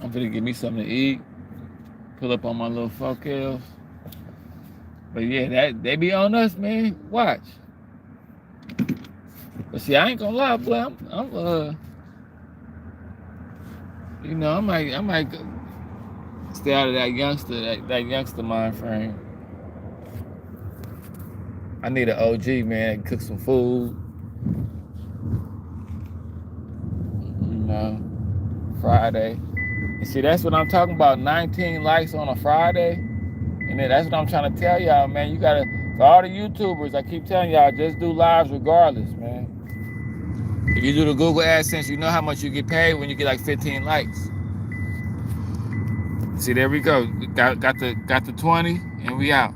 Speaker 8: I'm gonna give me something to eat, pull up on my little focus. But yeah, they be on us, man. Watch. But see, I ain't gonna lie, boy. I'm you know, I might stay out of that youngster mind frame. I need an OG, man, cook some food. You know, Friday. And see, that's what I'm talking about. 19 likes on a Friday. And then that's what I'm trying to tell y'all, man. You gotta, for all the YouTubers, I keep telling y'all, just do lives regardless, man. If You do the Google AdSense, you know how much you get paid when you get like 15 likes. See, there we go. Got the 20, and we out.